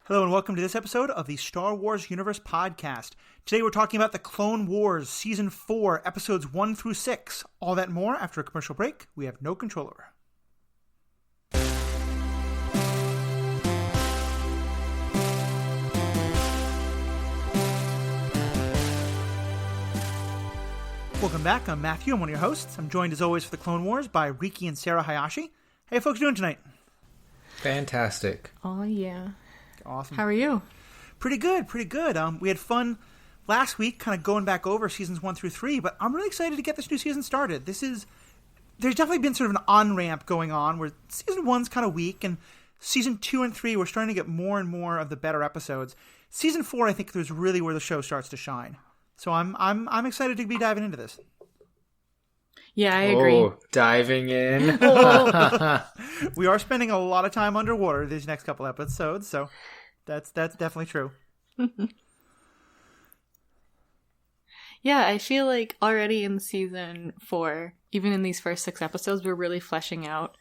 Hello and welcome to this episode of the Star Wars Universe Podcast. Today we're talking about the Clone Wars Season 4, Episodes 1 through 6. All that and more after a commercial break we have no control over. Welcome back. I'm Matthew. I'm one of your hosts. I'm joined as always for the Clone Wars by Riki and Sarah Hayashi. How you folks doing tonight? Fantastic. Oh, yeah. Awesome. How are you? Pretty good. We had fun last week kind of going back over seasons 1 through 3, but I'm really excited to get this new season started. There's definitely been sort of an on-ramp going on where season 1's kind of weak, and season 2 and 3 we're starting to get more and more of the better episodes. Season 4, I think, is really where the show starts to shine. So I'm excited to be diving into this. Yeah, I agree. Oh, diving in. We are spending a lot of time underwater these next couple episodes, so that's definitely true. Yeah, I feel like already in season 4, even in these first 6 episodes, we're really fleshing out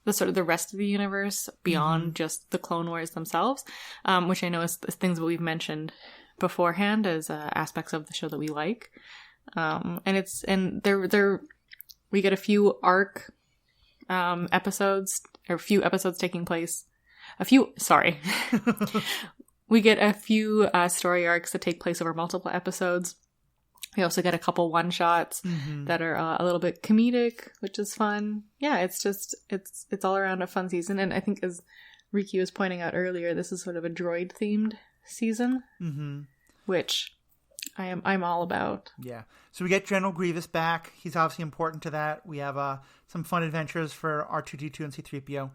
the sort of the rest of the universe beyond just the Clone Wars themselves, which I know is things that we've mentioned beforehand as aspects of the show that we like. We get a few arc episodes, or a few episodes taking place. We get a few story arcs that take place over multiple episodes. We also get a couple one-shots that are a little bit comedic, which is fun. Yeah, it's all around a fun season. And I think, as Riki was pointing out earlier, this is sort of a droid-themed season, which I'm all about. Yeah. So we get General Grievous back. He's obviously important to that. We have some fun adventures for R2-D2 and C3PO.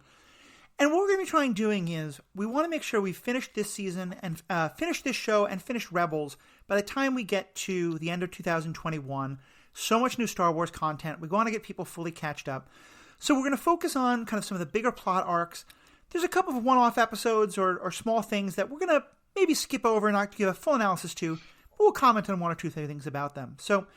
And what we're going to be trying doing is we want to make sure we finish this season and finish this show and finish Rebels by the time we get to the end of 2021. So much new Star Wars content. We want to get people fully catched up. So we're going to focus on kind of some of the bigger plot arcs. There's a couple of one-off episodes or small things that we're going to maybe skip over and not give a full analysis to. We'll comment on 1 or 2 things about them. So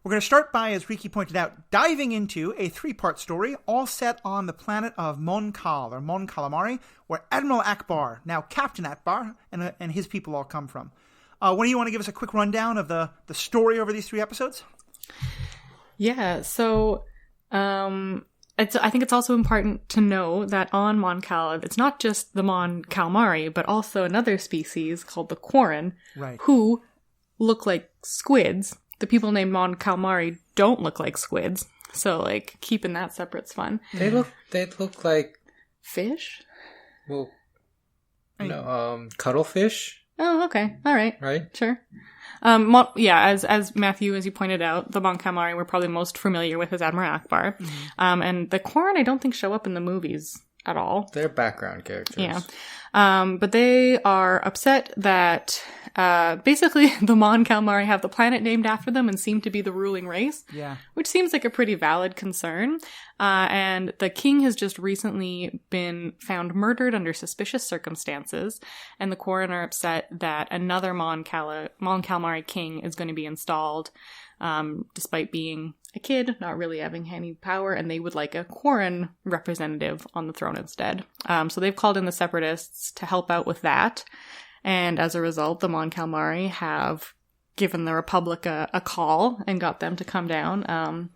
we're going to start by, as Riki pointed out, diving into a 3-part story, all set on the planet of Mon Cal, or Mon Calamari, where Admiral Ackbar, now Captain Ackbar, and his people all come from. What do you want to give us a quick rundown of the story over these 3 episodes? Yeah, so I think it's also important to know that on Mon Cal, it's not just the Mon Calamari, but also another species called the Quarren, right, who look like squids. The people named Mon Calamari don't look like squids, so like keeping that separate's fun. They look like fish. Well, no, cuttlefish. Oh, okay, all right, sure. As Matthew, as you pointed out, the Mon Calamari we're probably most familiar with as Admiral Ackbar, and the Quarren I don't think show up in the movies at all. They're background characters. Yeah, but they are upset that basically the Mon Calamari have the planet named after them and seem to be the ruling race. Yeah, which seems like a pretty valid concern. And the king has just recently been found murdered under suspicious circumstances, and the Quarren are upset that another Mon Calamari king is going to be installed, despite being a kid, not really having any power, and they would like a Quarren representative on the throne instead. So they've called in the Separatists to help out with that, and as a result, the Mon Calamari have given the Republic a call and got them to come down. And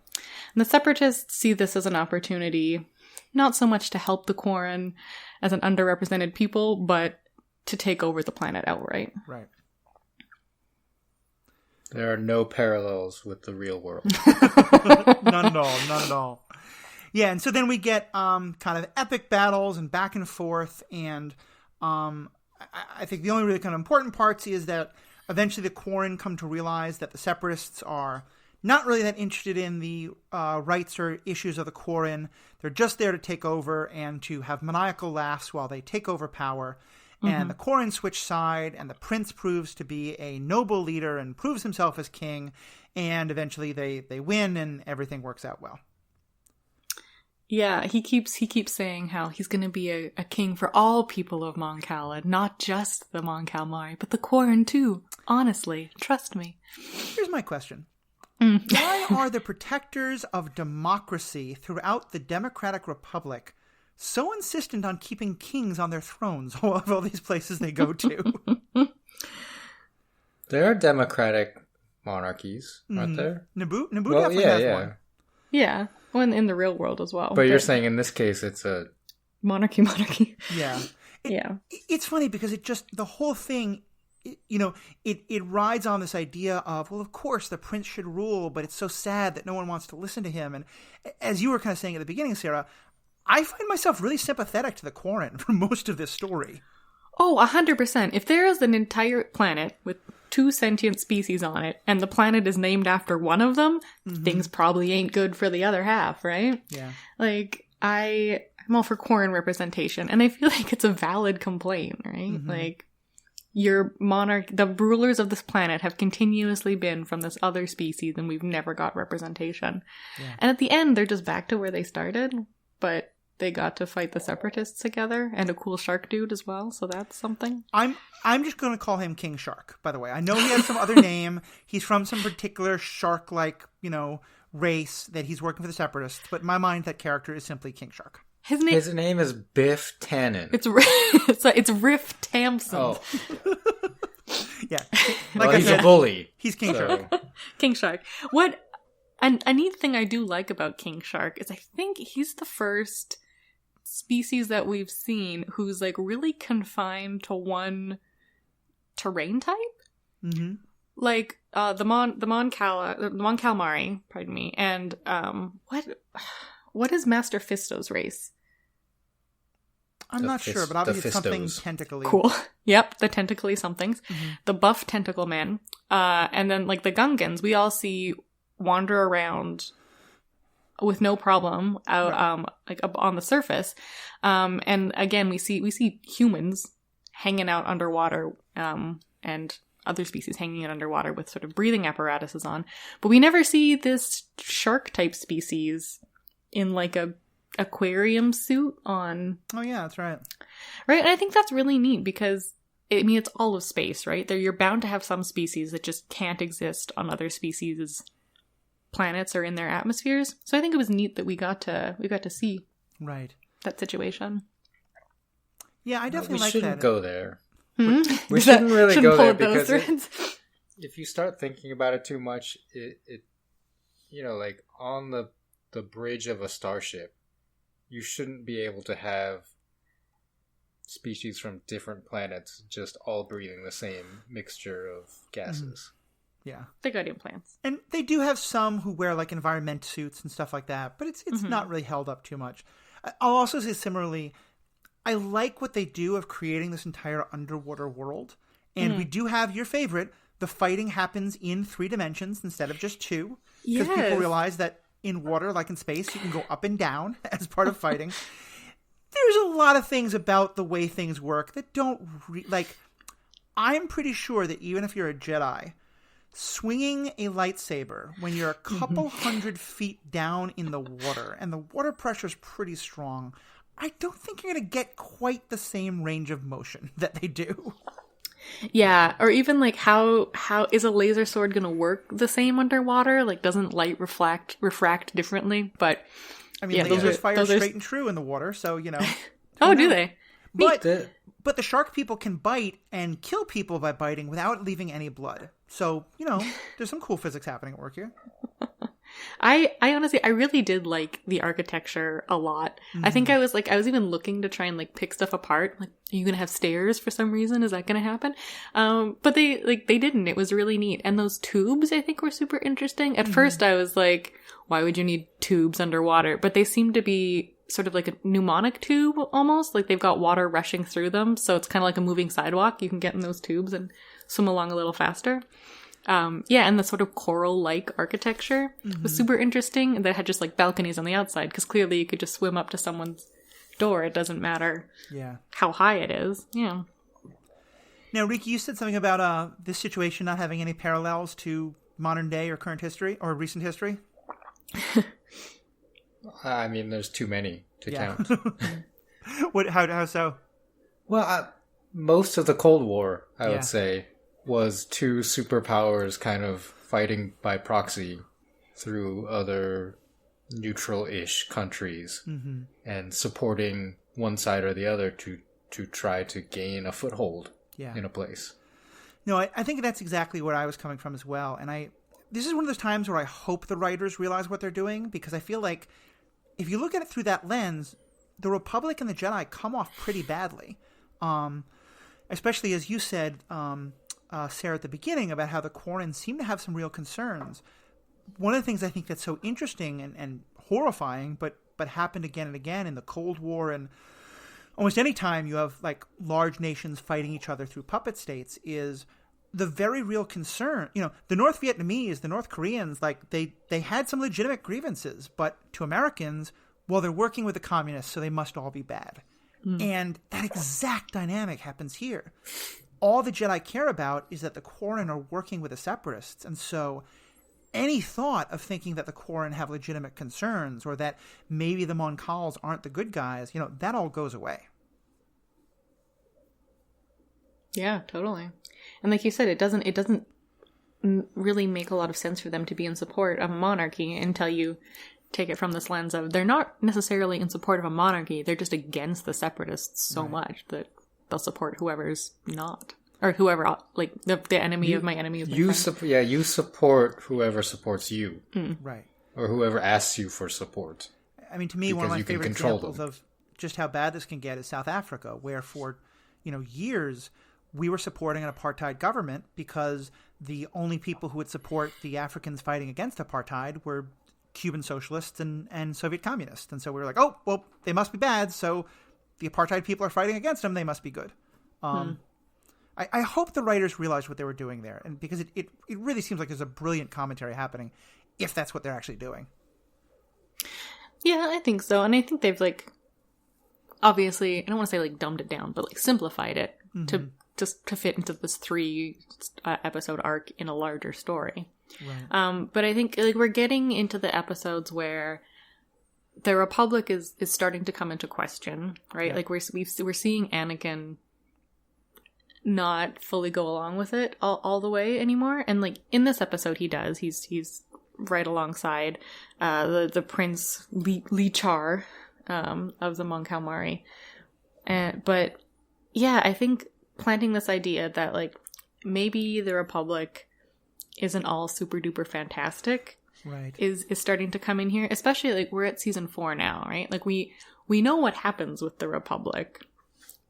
the Separatists see this as an opportunity, not so much to help the Quarren as an underrepresented people, but to take over the planet outright. Right. There are no parallels with the real world. None at all. Yeah, and so then we get kind of epic battles and back and forth, and I think the only really kind of important parts is that eventually the Quarren come to realize that the Separatists are not really that interested in the rights or issues of the Quarren. They're just there to take over and to have maniacal laughs while they take over power. And the Quarren switch side, and the prince proves to be a noble leader and proves himself as king. And eventually they win and everything works out well. Yeah, he keeps saying how he's going to be a king for all people of Mon Cal, not just the Mon Calamari, but the Quarren too. Honestly, trust me. Here's my question. Why are the protectors of democracy throughout the Democratic Republic so insistent on keeping kings on their thrones of all these places they go to? There are democratic monarchies, aren't there? Naboo definitely has one. Yeah. Well, in the real world as well. But you're saying in this case it's a... Monarchy. Yeah. It's funny because the whole thing, it rides on this idea of, well, of course the prince should rule, but it's so sad that no one wants to listen to him. And as you were kind of saying at the beginning, Sarah, I find myself really sympathetic to the Quarren for most of this story. Oh, 100%. If there is an entire planet with 2 sentient species on it, and the planet is named after one of them, things probably ain't good for the other half, right? Yeah. Like, I'm all for Quarren representation, and I feel like it's a valid complaint, right? Like, the rulers of this planet have continuously been from this other species, and we've never got representation. Yeah. And at the end, they're just back to where they started, but they got to fight the separatists together, and a cool shark dude as well, so that's something. I'm just going to call him King Shark, by the way. I know he has some other name. He's from some particular shark-like, race that he's working for the separatists, but in my mind, that character is simply King Shark. His name is Biff Tannen. It's Riff Tamsin. Oh. Yeah. Like he's a bully. He's King Shark. King Shark. And a neat thing I do like about King Shark is I think he's the first species that we've seen who's like really confined to one terrain type. Mm-hmm. Like the Mon Calamari, pardon me, and what is Master Fisto's race? I'm not sure, but obviously it's something tentacly. Cool. Yep, the tentacly somethings. Mm-hmm. The buff tentacle man, and then like the Gungans, we all see wander around with no problem out like up on the surface, and again we see humans hanging out underwater, and other species hanging out underwater with sort of breathing apparatuses on, but we never see this shark type species in like a aquarium suit on. Oh yeah, that's right. And I think that's really neat because it's all of space, right? You're bound to have some species that just can't exist on other species' planets or in their atmospheres. So I think it was neat that we got to see that situation. Yeah, I definitely we like shouldn't that. Go there. We shouldn't really go there because if you start thinking about it too much, it like on the bridge of a starship, you shouldn't be able to have species from different planets just all breathing the same mixture of gases. Yeah. They got implants. And they do have some who wear like environment suits and stuff like that, but it's not really held up too much. I'll also say similarly, I like what they do of creating this entire underwater world. And we do have your favorite, the fighting happens in 3 dimensions instead of just 2. Because people realize that in water, like in space, you can go up and down as part of fighting. There's a lot of things about the way things work that don't... I'm pretty sure that even if you're a Jedi, swinging a lightsaber when you're a couple hundred feet down in the water, and the water pressure is pretty strong, I don't think you're going to get quite the same range of motion that they do. Yeah, or even like how is a laser sword going to work the same underwater? Like, doesn't light refract differently? But I mean, lasers fire straight and true in the water, so Oh, do they? But the shark people can bite and kill people by biting without leaving any blood. So there's some cool physics happening at work here. I honestly, I really did like the architecture a lot. I think I was even looking to try and like pick stuff apart. Like, are you going to have stairs for some reason? Is that going to happen? But they didn't. It was really neat. And those tubes I think were super interesting. At first I was like, why would you need tubes underwater? But they seem to be sort of like a pneumonic tube almost. Like they've got water rushing through them. So it's kind of like a moving sidewalk. You can get in those tubes and swim along a little faster. And the sort of coral-like architecture was super interesting. And they had just like balconies on the outside because clearly you could just swim up to someone's door. It doesn't matter how high it is. Yeah. Now, Riki, you said something about this situation not having any parallels to modern day or current history or recent history. I mean, there's too many to count. How so? Well, most of the Cold War, I would say, was 2 superpowers kind of fighting by proxy through other neutral-ish countries and supporting one side or the other to try to gain a foothold in a place. No, I think that's exactly where I was coming from as well. And this is one of those times where I hope the writers realize what they're doing, because I feel like if you look at it through that lens, the Republic and the Jedi come off pretty badly. Especially as you said, Sarah, at the beginning, about how the Quarren seem to have some real concerns. One of the things I think that's so interesting and horrifying, but happened again and again in the Cold War, and almost any time you have like large nations fighting each other through puppet states, is the very real concern. You know, the North Vietnamese, the North Koreans, like they had some legitimate grievances, but to Americans, well, they're working with the communists, so they must all be bad. And that exact dynamic happens here. All the Jedi care about is that the Quarren are working with the Separatists, and so any thought of thinking that the Quarren have legitimate concerns or that maybe the Mon Cals aren't the good guys, that all goes away. Yeah, totally. And like you said, it doesn't really make a lot of sense for them to be in support of a monarchy until you take it from this lens of they're not necessarily in support of a monarchy, they're just against the Separatists so much that they'll support whoever's not. Or whoever, like, the enemy of my enemy is my friend. You support whoever supports you. Right. Or whoever asks you for support. I mean, to me, one of my favorite examples of just how bad this can get is South Africa, where for, years we were supporting an apartheid government because the only people who would support the Africans fighting against apartheid were Cuban socialists and Soviet communists. And so we were like, oh, well, they must be bad, so the apartheid people are fighting against them, they must be good. I hope the writers realized what they were doing there, and because it really seems like there's a brilliant commentary happening, if that's what they're actually doing. Yeah, I think so. And I think they've, like, obviously, I don't want to say, like, dumbed it down, but, like, simplified it to fit into this 3 episode arc in a larger story. Right. But I think, like, we're getting into the episodes where the Republic is starting to come into question, right? Yeah. Like, we're seeing Anakin not fully go along with it all the way anymore. And, like, in this episode he does. He's right alongside the Prince Li Char of the Mon Calamari. But yeah, I think planting this idea that, like, maybe the Republic isn't all super duper fantastic, right, is starting to come in here. Especially, like, we're at season 4 now, right? Like, we know what happens with the Republic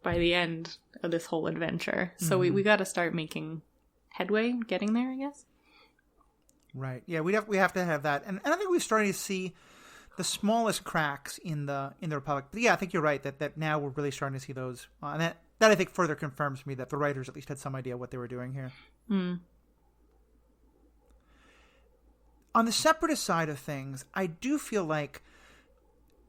by the end of this whole adventure. So we got to start making headway getting there, I guess. Right. Yeah, we have to have that. And I think we're starting to see the smallest cracks in the Republic. But yeah, I think you're right that now we're really starting to see those. And that I think further confirms to me that the writers at least had some idea what they were doing here. On the Separatist side of things, I do feel like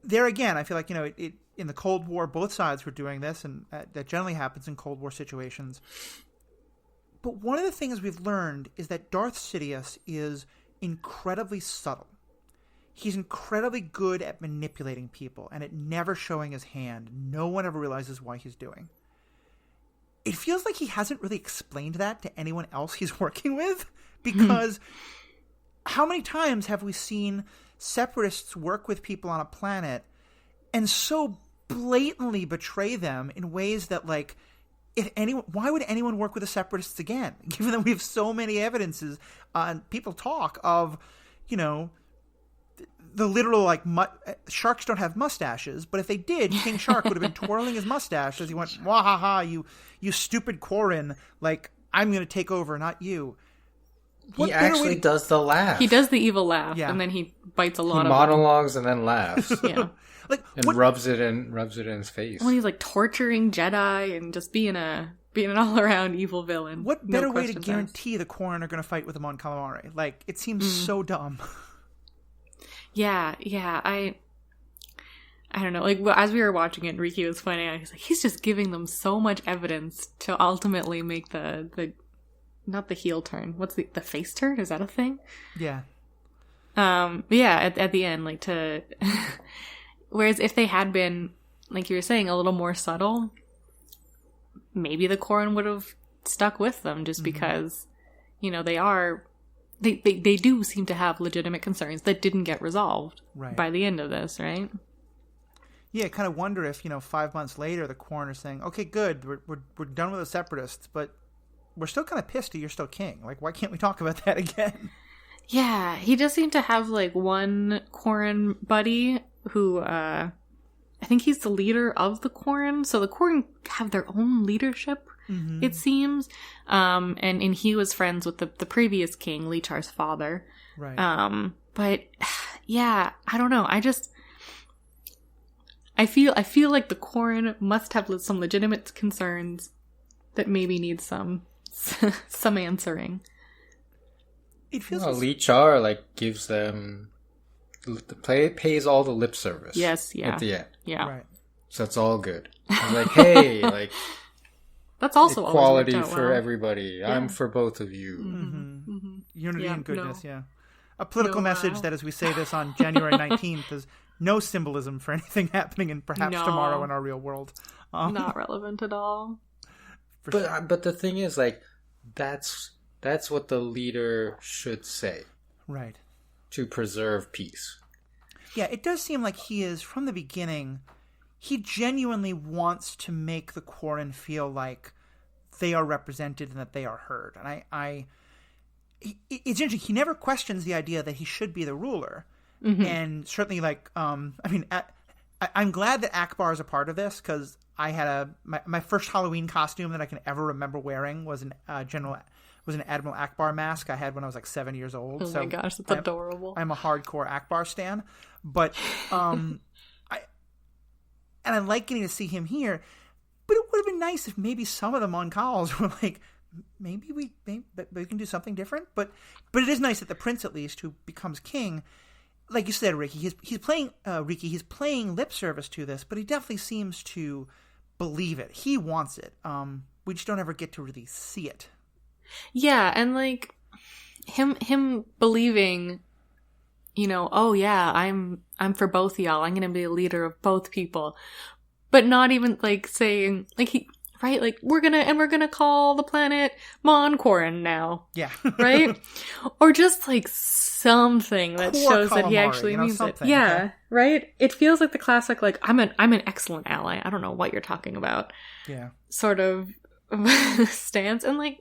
there again, I feel like, it in the Cold War, both sides were doing this, and that generally happens in Cold War situations. But one of the things we've learned is that Darth Sidious is incredibly subtle. He's incredibly good at manipulating people and at never showing his hand. No one ever realizes why he's doing. It feels like he hasn't really explained that to anyone else he's working with, because how many times have we seen Separatists work with people on a planet and so blatantly betray them in ways that, like, why would anyone work with the Separatists again? Given that we have so many evidences and people talk of, the literal, like, sharks don't have mustaches, but if they did, King Shark would have been twirling his mustache as he went, wahaha, you stupid Quarren, like, I'm going to take over, not you. He actually does the laugh. He does the evil laugh, and then he bites a lot of monologues and then laughs. Yeah. Rubs it in his face. When he's, like, torturing Jedi and just being an all-around evil villain. What better way to guarantee the Quarren are going to fight with the Mon Calamari? Like, it seems so dumb. Yeah, I don't know. Like, as we were watching it, Riki was pointing out, he's just giving them so much evidence to ultimately make the not the heel turn. What's the face turn? Is that a thing? Yeah. Yeah, at the end, like, to... Whereas if they had been, like you were saying, a little more subtle, maybe the Quarren would have stuck with them just because, they are they do seem to have legitimate concerns that didn't get resolved by the end of this, right? Yeah, I kind of wonder if, 5 months later, the Quarren are saying, okay, good, we're done with the Separatists, but we're still kind of pissed that you're still king. Like, why can't we talk about that again? Yeah, he does seem to have, like, one Quarren buddy who, I think he's the leader of the Quarren. So the Quarren have their own leadership, it seems. And he was friends with the previous king, Lichar's father. Right. But, yeah, I don't know. I feel like the Quarren must have some legitimate concerns that maybe need some answering. It feels Lichar, like, gives them... pays all the lip service. Yes, yeah. At the end. Yeah. Right. So it's all good. It's like, hey, like... That's also equality for everybody. Yeah. I'm for both of you. Unity and goodness, yeah. A political message that, as we say this on January 19th, is no symbolism for anything happening in perhaps tomorrow in our real world. Not relevant at all. But the thing is, like, that's what the leader should say. Right. To preserve peace. Yeah, it does seem like he is, from the beginning, he genuinely wants to make the Quarren feel like they are represented and that they are heard. And it's interesting. He never questions the idea that he should be the ruler. And certainly, like, I'm glad that Ackbar is a part of this, because I had my first Halloween costume that I can ever remember wearing was an Admiral Ackbar mask I had when I was like 7 years old. Oh my gosh, that's adorable. I'm a hardcore Ackbar stan, but I like getting to see him here. But it would have been nice if maybe some of the Moncals were like, maybe we can do something different. But it is nice that the prince, at least, who becomes king, like you said, Riki, he's playing lip service to this, but he definitely seems to believe it. He wants it. We just don't ever get to really see it. Yeah, and like him believing, oh yeah, I'm for both y'all. I'm gonna be a leader of both people, but not even like saying like he. Right, like we're gonna call the planet Quarren now. Yeah, right, or just like something that shows that he actually means it. Yeah, okay. Right. It feels like the classic, like I'm an excellent ally. I don't know what you're talking about. Yeah, sort of stance, and like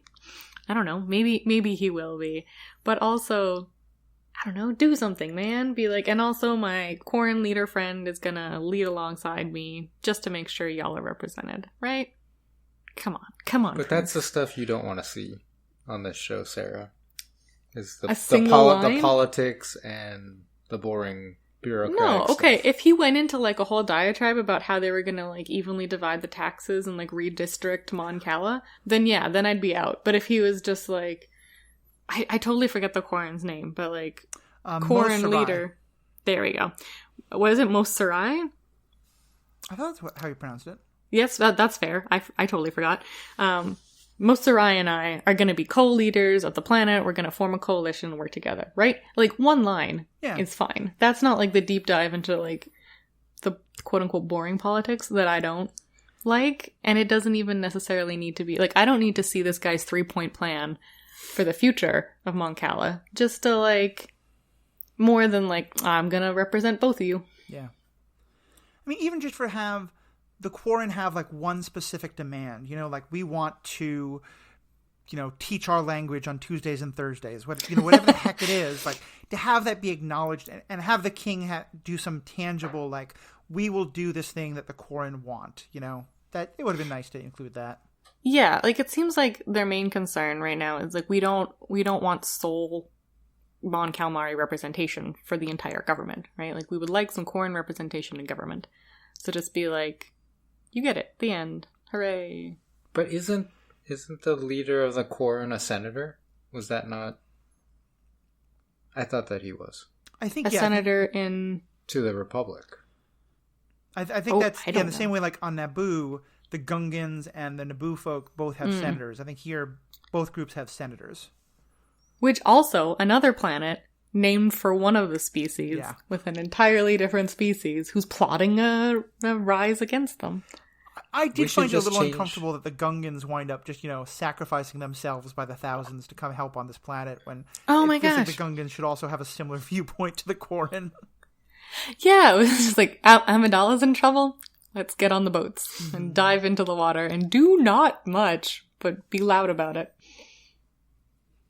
I don't know, maybe he will be, but also I don't know, do something, man. Be like, and also my Quarren leader friend is gonna lead alongside me just to make sure y'all are represented, right? Come on. But that's the stuff you don't want to see on this show, Sarah. Is the politics and the boring bureaucratic No, okay. stuff. If he went into like a whole diatribe about how they were gonna like evenly divide the taxes and like redistrict Mon Cala, then yeah, then I'd be out. But if he was just like, I totally forget the Quarren's name, but like Quarren leader. There we go. What is it? Mos Sarai? I thought that's how you pronounced it. Yes, that's fair. I totally forgot. Mos Sarai and I are going to be co-leaders of the planet. We're going to form a coalition and work together, right? Like, one line is fine. That's not, like, the deep dive into, like, the quote-unquote boring politics that I don't like. And it doesn't even necessarily need to be... Like, I don't need to see this guy's 3-point plan for the future of Mon Cala. Just to, like, more than, like, I'm going to represent both of you. Yeah. I mean, even just for the Quarren have like one specific demand, like we want to, teach our language on Tuesdays and Thursdays, whatever the heck it is, like to have that be acknowledged and have the king do some tangible, like we will do this thing that the Quarren want, that it would have been nice to include that. Yeah. Like it seems like their main concern right now is like, we don't want sole Mon Calamari representation for the entire government, right? Like we would like some Quarren representation in government. So just be like, you get it. The end. Hooray. But isn't the leader of the Quarren a senator? Was that not? I thought that he was. I think a senator in to the Republic. I think that's the same way. Like on Naboo, the Gungans and the Naboo folk both have senators. I think here both groups have senators. Which also another planet named for one of the species with an entirely different species who's plotting a rise against them. I did find it a little uncomfortable that the Gungans wind up just, sacrificing themselves by the thousands to come help on this planet when my gosh. Like the Gungans should also have a similar viewpoint to the Quarren. Yeah, it was just like, Amidala's in trouble. Let's get on the boats and dive into the water and do not much, but be loud about it.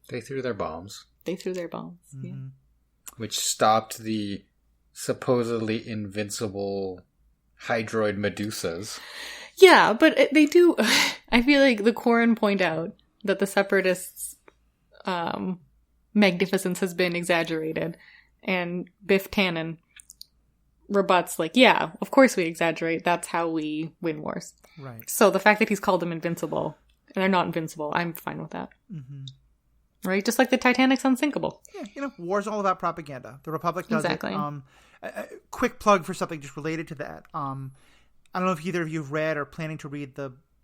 They threw their bombs. Yeah. Which stopped the supposedly invincible hydroid Medusas. Yeah, but they do... I feel like the Quarren point out that the Separatists' magnificence has been exaggerated, and Biff Tannen rebuts, like, yeah, of course we exaggerate. That's how we win wars. Right. So the fact that he's called them invincible, and they're not invincible, I'm fine with that. Mm-hmm. Right? Just like the Titanic's unsinkable. Yeah, war's all about propaganda. The Republic does exactly. it. Quick plug for something just related to that. I don't know if either of you have read or planning to read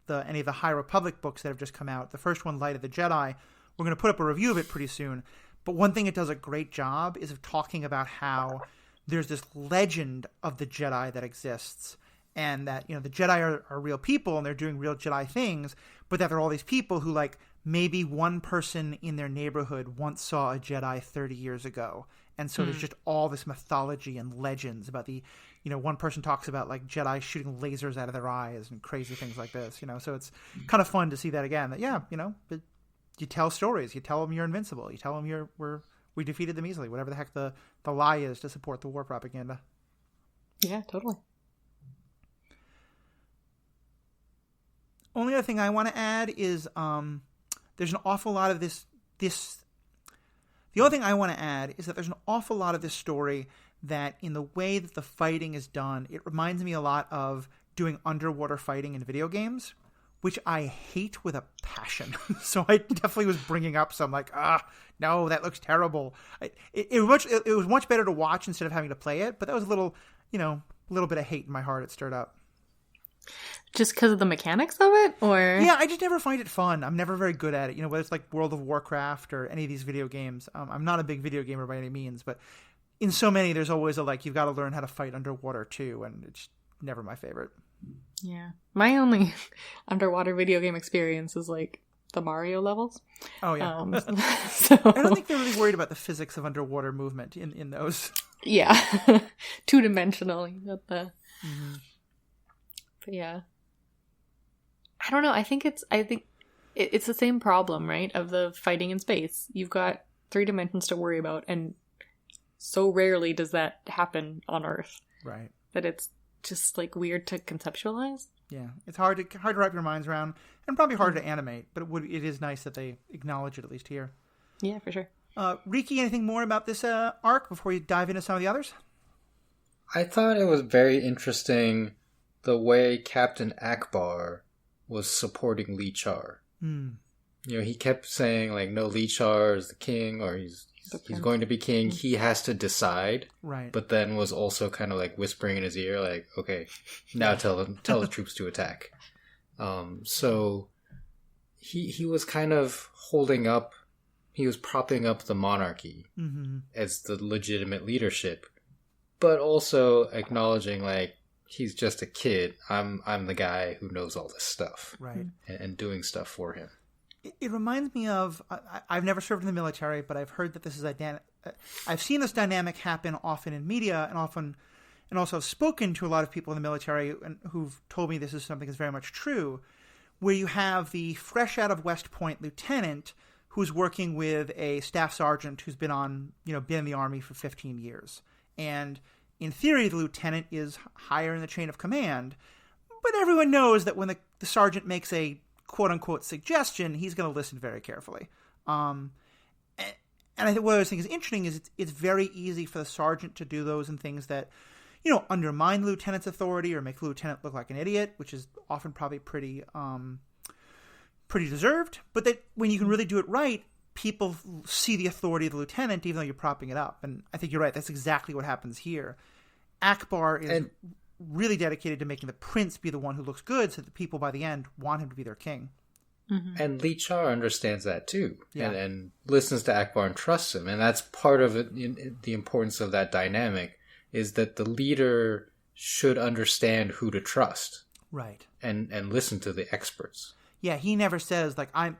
any of the High Republic books that have just come out. The first one, Light of the Jedi, we're going to put up a review of it pretty soon. But one thing it does a great job is of talking about how there's this legend of the Jedi that exists, and that, the Jedi are real people and they're doing real Jedi things, but that there are all these people who, like, maybe one person in their neighborhood once saw a Jedi 30 years ago. And so there's just all this mythology and legends about the, one person talks about, like, Jedi shooting lasers out of their eyes and crazy things like this, So it's kind of fun to see that again. That, but you tell stories. You tell them you're invincible. You tell them we defeated them easily. Whatever the heck the lie is to support the war propaganda. Yeah, totally. Only other thing I want to add is there's an awful lot of this. The other thing I want to add is that there's an awful lot of this story that, in the way that the fighting is done, it reminds me a lot of doing underwater fighting in video games, which I hate with a passion. So I definitely was bringing up some, like, no, that looks terrible. It was much better to watch instead of having to play it, but that was a little bit of hate in my heart it stirred up. Just because of the mechanics of it, or? Yeah, I just never find it fun. I'm never very good at it. Whether it's like World of Warcraft or any of these video games. I'm not a big video gamer by any means, but in so many, there's always you've got to learn how to fight underwater too, and it's never my favorite. Yeah. My only underwater video game experience is like the Mario levels. Oh, yeah. So... I don't think they're really worried about the physics of underwater movement in those. Yeah. Two-dimensionally. But yeah. I don't know. I think it's the same problem, right? Of the fighting in space. You've got 3 dimensions to worry about, and so rarely does that happen on Earth. Right. That it's just like weird to conceptualize. Yeah, it's hard to wrap your minds around, and probably hard to animate. But it is nice that they acknowledge it at least here. Yeah, for sure. Riki, anything more about this arc before you dive into some of the others? I thought it was very interesting the way Captain Ackbar was supporting Lee Char. He kept saying, like, no, Lee Char is the king, or he's going to be king. He has to decide. Right. But then was also kind of like whispering in his ear, like, okay, now tell the troops to attack. So he was kind of he was propping up the monarchy as the legitimate leadership, but also acknowledging, like, he's just a kid. I'm the guy who knows all this stuff. Right. And doing stuff for him. It reminds me of, I've never served in the military, but I've heard that this is I've seen this dynamic happen often in media and also have spoken to a lot of people in the military who've told me this is something that's very much true, where you have the fresh out of West Point lieutenant who's working with a staff sergeant who's been in the Army for 15 years. And in theory, the lieutenant is higher in the chain of command, but everyone knows that when the sergeant makes a quote-unquote suggestion, he's going to listen very carefully. And I think what I was thinking is interesting is it's very easy for the sergeant to do those and things that, undermine the lieutenant's authority or make the lieutenant look like an idiot, which is often probably pretty deserved. But that when you can really do it right, people see the authority of the lieutenant even though you're propping it up. And I think you're right. That's exactly what happens here. Ackbar is really dedicated to making the prince be the one who looks good so that the people by the end want him to be their king. Mm-hmm. And Lee Char understands that too, and listens to Ackbar and trusts him. And that's part of it, the importance of that dynamic, is that the leader should understand who to trust. Right. And listen to the experts. Yeah, he never says, like, I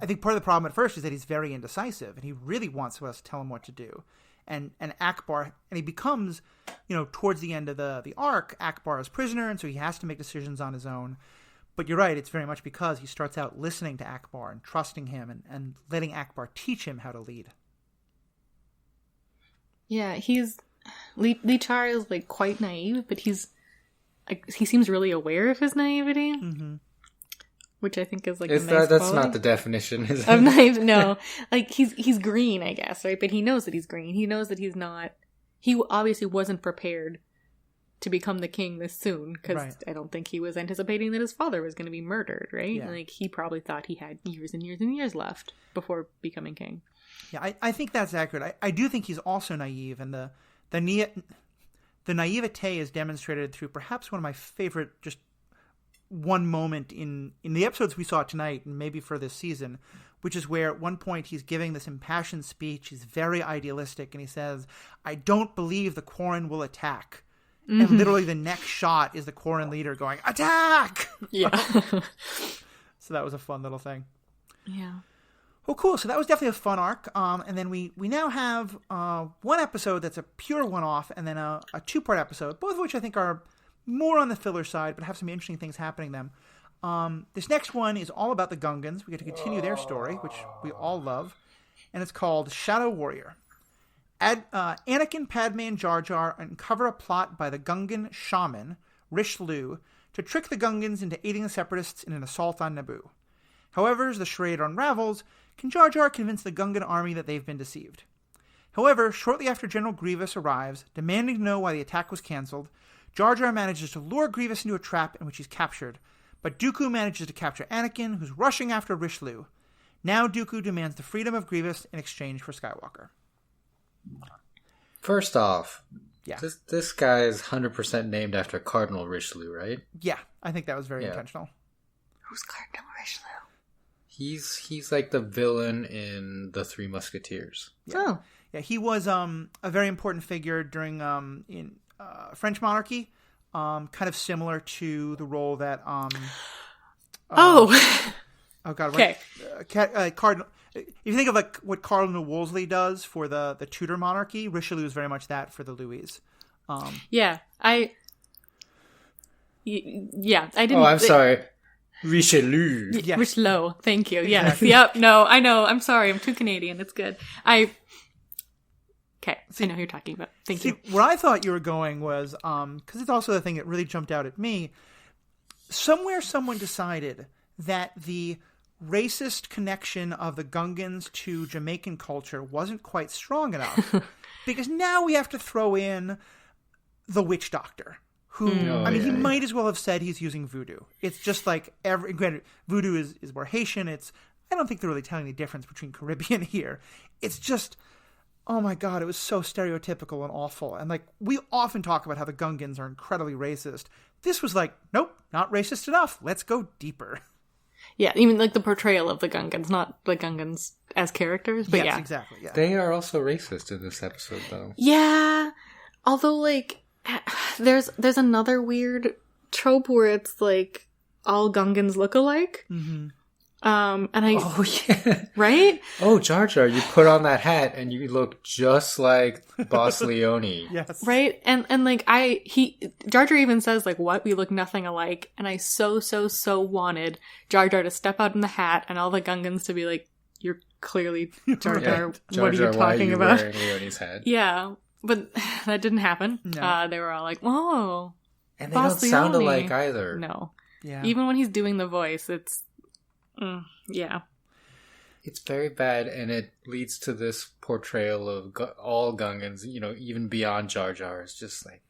think part of the problem at first is that he's very indecisive, and he really wants us to tell him what to do. And Ackbar, and he becomes, towards the end of the arc, Ackbar is prisoner, and so he has to make decisions on his own. But you're right, it's very much because he starts out listening to Ackbar and trusting him and letting Ackbar teach him how to lead. Yeah, Lee Char is, like, quite naive, but he seems really aware of his naivety. Mm-hmm. Which I think is like that's quality. Not the definition, is it? Of naive, no. Like, he's green, I guess, right? But he knows that he's green. He knows that he's not... He obviously wasn't prepared to become the king this soon, because I don't think he was anticipating that his father was going to be murdered, right? Yeah. Like, he probably thought he had years and years and years left before becoming king. Yeah, I think that's accurate. I do think he's also naive, and the naivete is demonstrated through perhaps one of my favorite just one moment in the episodes we saw tonight, and maybe for this season, which is where at one point he's giving this impassioned speech. He's very idealistic, and he says, "I don't believe the Quarren will attack." Mm-hmm. And literally the next shot is the Quarren leader going, "Attack!" Yeah. So that was a fun little thing. Yeah. Well, cool. So that was definitely a fun arc. And then we now have one episode that's a pure one-off, and then a two-part episode, both of which I think are more on the filler side, but have some interesting things happening them. This next one is all about the Gungans. We get to continue their story, which we all love, and it's called Shadow Warrior. Anakin, Padme, and Jar Jar uncover a plot by the Gungan shaman, Rish Lu, to trick the Gungans into aiding the Separatists in an assault on Naboo. However, as the charade unravels, can Jar Jar convince the Gungan army that they've been deceived? However, shortly after General Grievous arrives, demanding to know why the attack was cancelled, Jar Jar manages to lure Grievous into a trap in which he's captured, but Dooku manages to capture Anakin, who's rushing after Rish Lu. Now Dooku demands the freedom of Grievous in exchange for Skywalker. First off, this guy is 100% named after Cardinal Rish Lu, right? Yeah, I think that was very intentional. Who's Cardinal Rish Lu? He's like the villain in The Three Musketeers. Yeah. Oh. Yeah, he was a very important figure during in French monarchy, kind of similar to the role that oh god, okay, Cardinal. If you think of like what Cardinal Wolsey does for the Tudor monarchy, Richelieu is very much that for the Louis. I didn't. Oh, I'm sorry. Richelieu. Yeah. Richelieu. Thank you. Exactly. Yes. Yep. No, I know. I'm sorry. I'm too Canadian. It's good. Okay. I know who you're talking about. Thank you. Where I thought you were going was, because it's also the thing that really jumped out at me. Somewhere someone decided that the racist connection of the Gungans to Jamaican culture wasn't quite strong enough. Because now we have to throw in the witch doctor. Who, he might as well have said he's using voodoo. It's just like, granted, voodoo is more Haitian. I don't think they're really telling the difference between Caribbean here. It's just, oh my God, it was so stereotypical and awful. And like, we often talk about how the Gungans are incredibly racist. This was like, nope, not racist enough. Let's go deeper. Yeah, even like the portrayal of the Gungans, not the Gungans as characters, but yes, exactly. Yeah. They are also racist in this episode, though. Yeah, although like, there's another weird trope where it's like all Gungans look alike. Mm-hmm. Right? Oh, Jar Jar, you put on that hat and you look just like Boss Leone. Yes. Right? And like Jar Jar even says like, what? We look nothing alike. And I so wanted Jar Jar to step out in the hat and all the Gungans to be like, you're clearly Jar Jar. Right. What are you talking about? Wearing Leone's hat? Yeah. But that didn't happen. No. They were all like, "Oh, and they don't sound alike either." No, yeah. Even when he's doing the voice, it's it's very bad, and it leads to this portrayal of all Gungans. Even beyond Jar Jar, is just like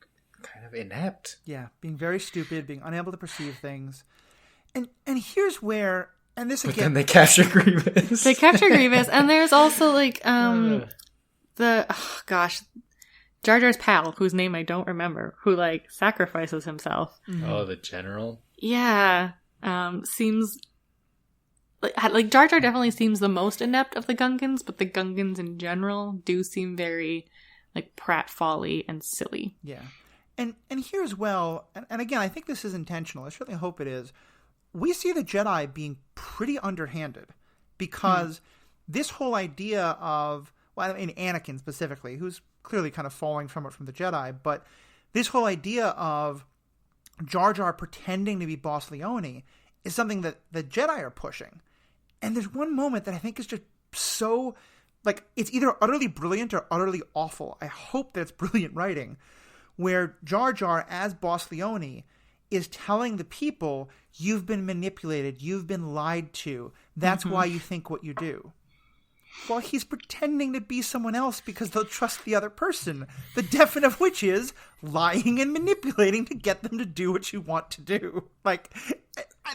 kind of inept. Yeah, being very stupid, being unable to perceive things, and here's where, and this again, but then they capture Grievous. And there's also like Jar Jar's pal, whose name I don't remember, who, like, sacrifices himself. Mm-hmm. Oh, the general? Yeah. Seems... Like, Jar Jar definitely seems the most inept of the Gungans, but the Gungans in general do seem very, like, pratfally and silly. Yeah. And here as well, and again, I think this is intentional. I certainly hope it is. We see the Jedi being pretty underhanded because this whole idea of, well, I mean, Anakin specifically, who's clearly kind of falling from it from the Jedi, but this whole idea of Jar Jar pretending to be Boss Leone is something that the Jedi are pushing. And there's one moment that I think is just so, like, it's either utterly brilliant or utterly awful. I hope that it's brilliant writing, where Jar Jar, as Boss Leone, is telling the people, you've been manipulated, you've been lied to. That's why you think what you do. Well, he's pretending to be someone else because they'll trust the other person, the definite of which is lying and manipulating to get them to do what you want to do. Like,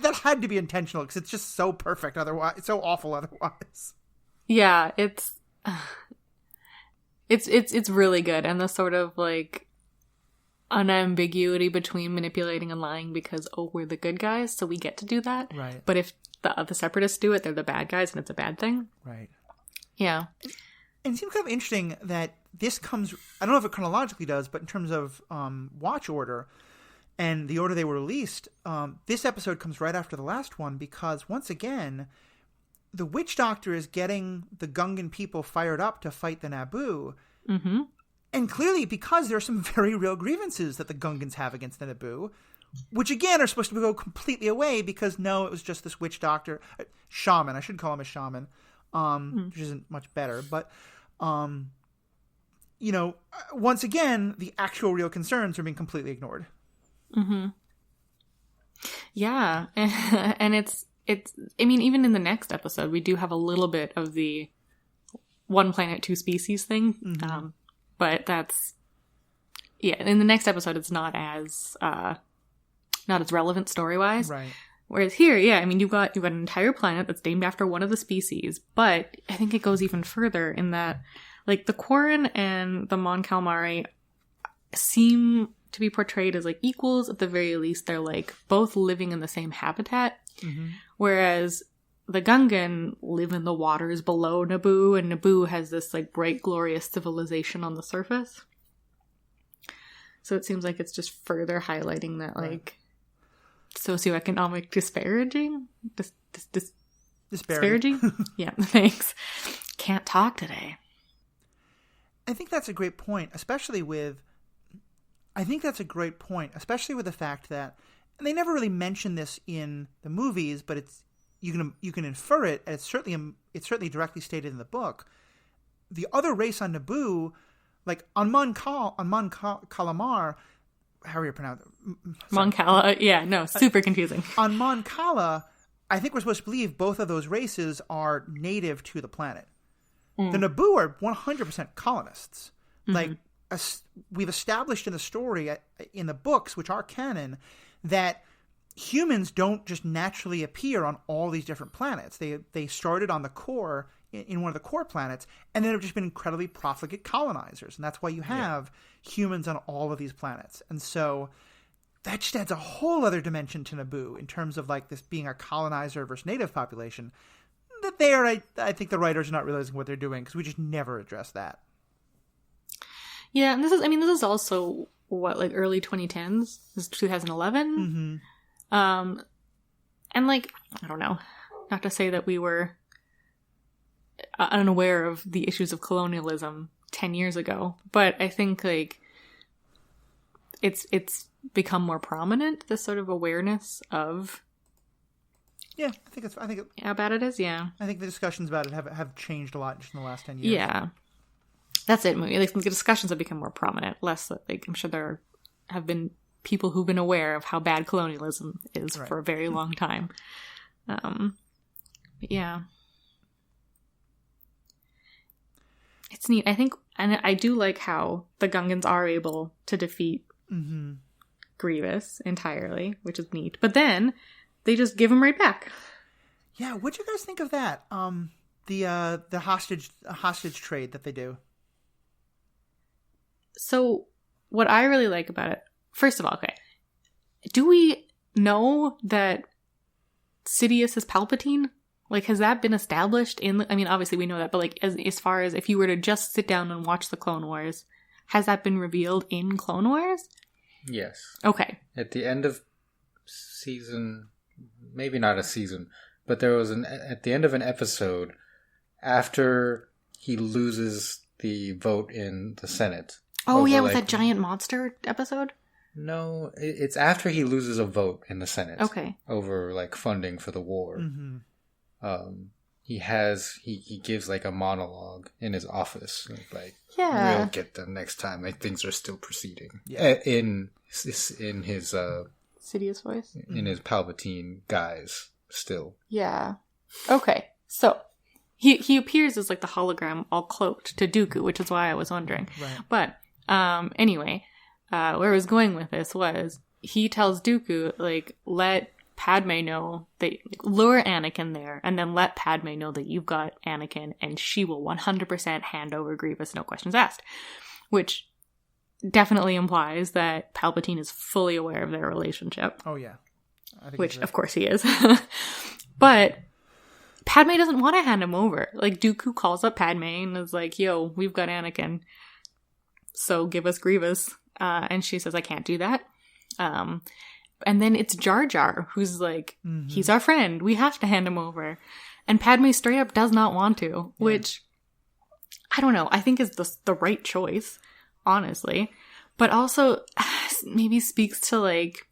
that had to be intentional because it's just so perfect otherwise. It's so awful otherwise. Yeah, it's really good. And the sort of, like, unambiguity between manipulating and lying because, oh, we're the good guys, so we get to do that. Right. But if the separatists do it, they're the bad guys and it's a bad thing. Right. Yeah. And it seems kind of interesting that this comes, I don't know if it chronologically does, but in terms of watch order and the order they were released, this episode comes right after the last one because, once again, the Witch Doctor is getting the Gungan people fired up to fight the Naboo. Mm-hmm. And clearly, because there are some very real grievances that the Gungans have against the Naboo, which again are supposed to go completely away because no, it was just this witch doctor, shaman. I should call him a shaman, which isn't much better. But, you know, once again, the actual real concerns are being completely ignored. Mm-hmm. Yeah, and it's. I mean, even in the next episode, we do have a little bit of the one planet, two species thing. Mm-hmm. But that's, yeah, in the next episode, it's not as relevant story-wise. Right. Whereas here, yeah, I mean, you've got an entire planet that's named after one of the species, but I think it goes even further in that, like, the Quarren and the Mon Calamari seem to be portrayed as, like, equals. At the very least, they're, like, both living in the same habitat. Mm-hmm. Whereas the Gungan live in the waters below Naboo, and Naboo has this, like, bright, glorious civilization on the surface. So it seems like it's just further highlighting that, like, socioeconomic disparaging? Disparaging? Yeah, thanks. Can't talk today. I think that's a great point, especially with the fact that, and they never really mention this in the movies, but it's, you can infer it, and it's certainly directly stated in the book. The other race on Naboo, like on Mon Calamar, how are you pronounce it? Mon Cala, yeah, no, super confusing. On Mon Cala, I think we're supposed to believe both of those races are native to the planet. The Naboo are 100% colonists. Mm-hmm. Like, we've established in the story, in the books, which are canon, that humans don't just naturally appear on all these different planets. They started on the core, in one of the core planets, and then have just been incredibly profligate colonizers. And that's why you have humans on all of these planets. And so that just adds a whole other dimension to Naboo in terms of, like, this being a colonizer versus native population. That there, I think the writers are not realizing what they're doing because we just never address that. Yeah, and this is also, what, like, early 2010s? This is 2011? Mm-hmm. And, like, I don't know, not to say that we were unaware of the issues of colonialism 10 years ago, but I think, like, it's become more prominent, this sort of awareness of... Yeah, I think how bad it is, yeah. I think the discussions about it have changed a lot just in the last 10 years. Yeah. That's it. Like, the discussions have become more prominent, less, like, I'm sure there have been people who've been aware of how bad colonialism is for a very long time. Yeah. It's neat. I think, and I do like how the Gungans are able to defeat Grievous entirely, which is neat. But then they just give him right back. Yeah, what'd you guys think of that? The hostage trade that they do. So, what I really like about it, first of all, okay, do we know that Sidious is Palpatine? Like, has that been established in I mean, obviously we know that, but, like, as far as if you were to just sit down and watch the Clone Wars, has that been revealed in Clone Wars? Yes. Okay. At the end of season, maybe not a season, but there was at the end of an episode, after he loses the vote in the Senate. Oh yeah, was that giant monster episode? No, it's after he loses a vote in the Senate. Okay. Over like funding for the war. Mm-hmm. He gives like a monologue in his office, like, yeah, we'll get them next time. Like things are still proceeding. Yeah. In his Sidious voice, in his Palpatine guise still. Yeah. Okay. So he appears as like the hologram, all cloaked to Dooku, which is why I was wondering. Right. But anyway, where I was going with this was he tells Dooku, like, let Padme know that, lure Anakin there, and then let Padme know that you've got Anakin, and she will 100% hand over Grievous, no questions asked. Which definitely implies that Palpatine is fully aware of their relationship. Oh, yeah. Which, of course, he is. But Padme doesn't want to hand him over. Like, Dooku calls up Padme and is like, yo, we've got Anakin, so give us Grievous. And she says, I can't do that. And then it's Jar Jar who's like, he's our friend. We have to hand him over. And Padme straight up does not want to, which, I don't know, I think is the right choice, honestly. But also maybe speaks to, like,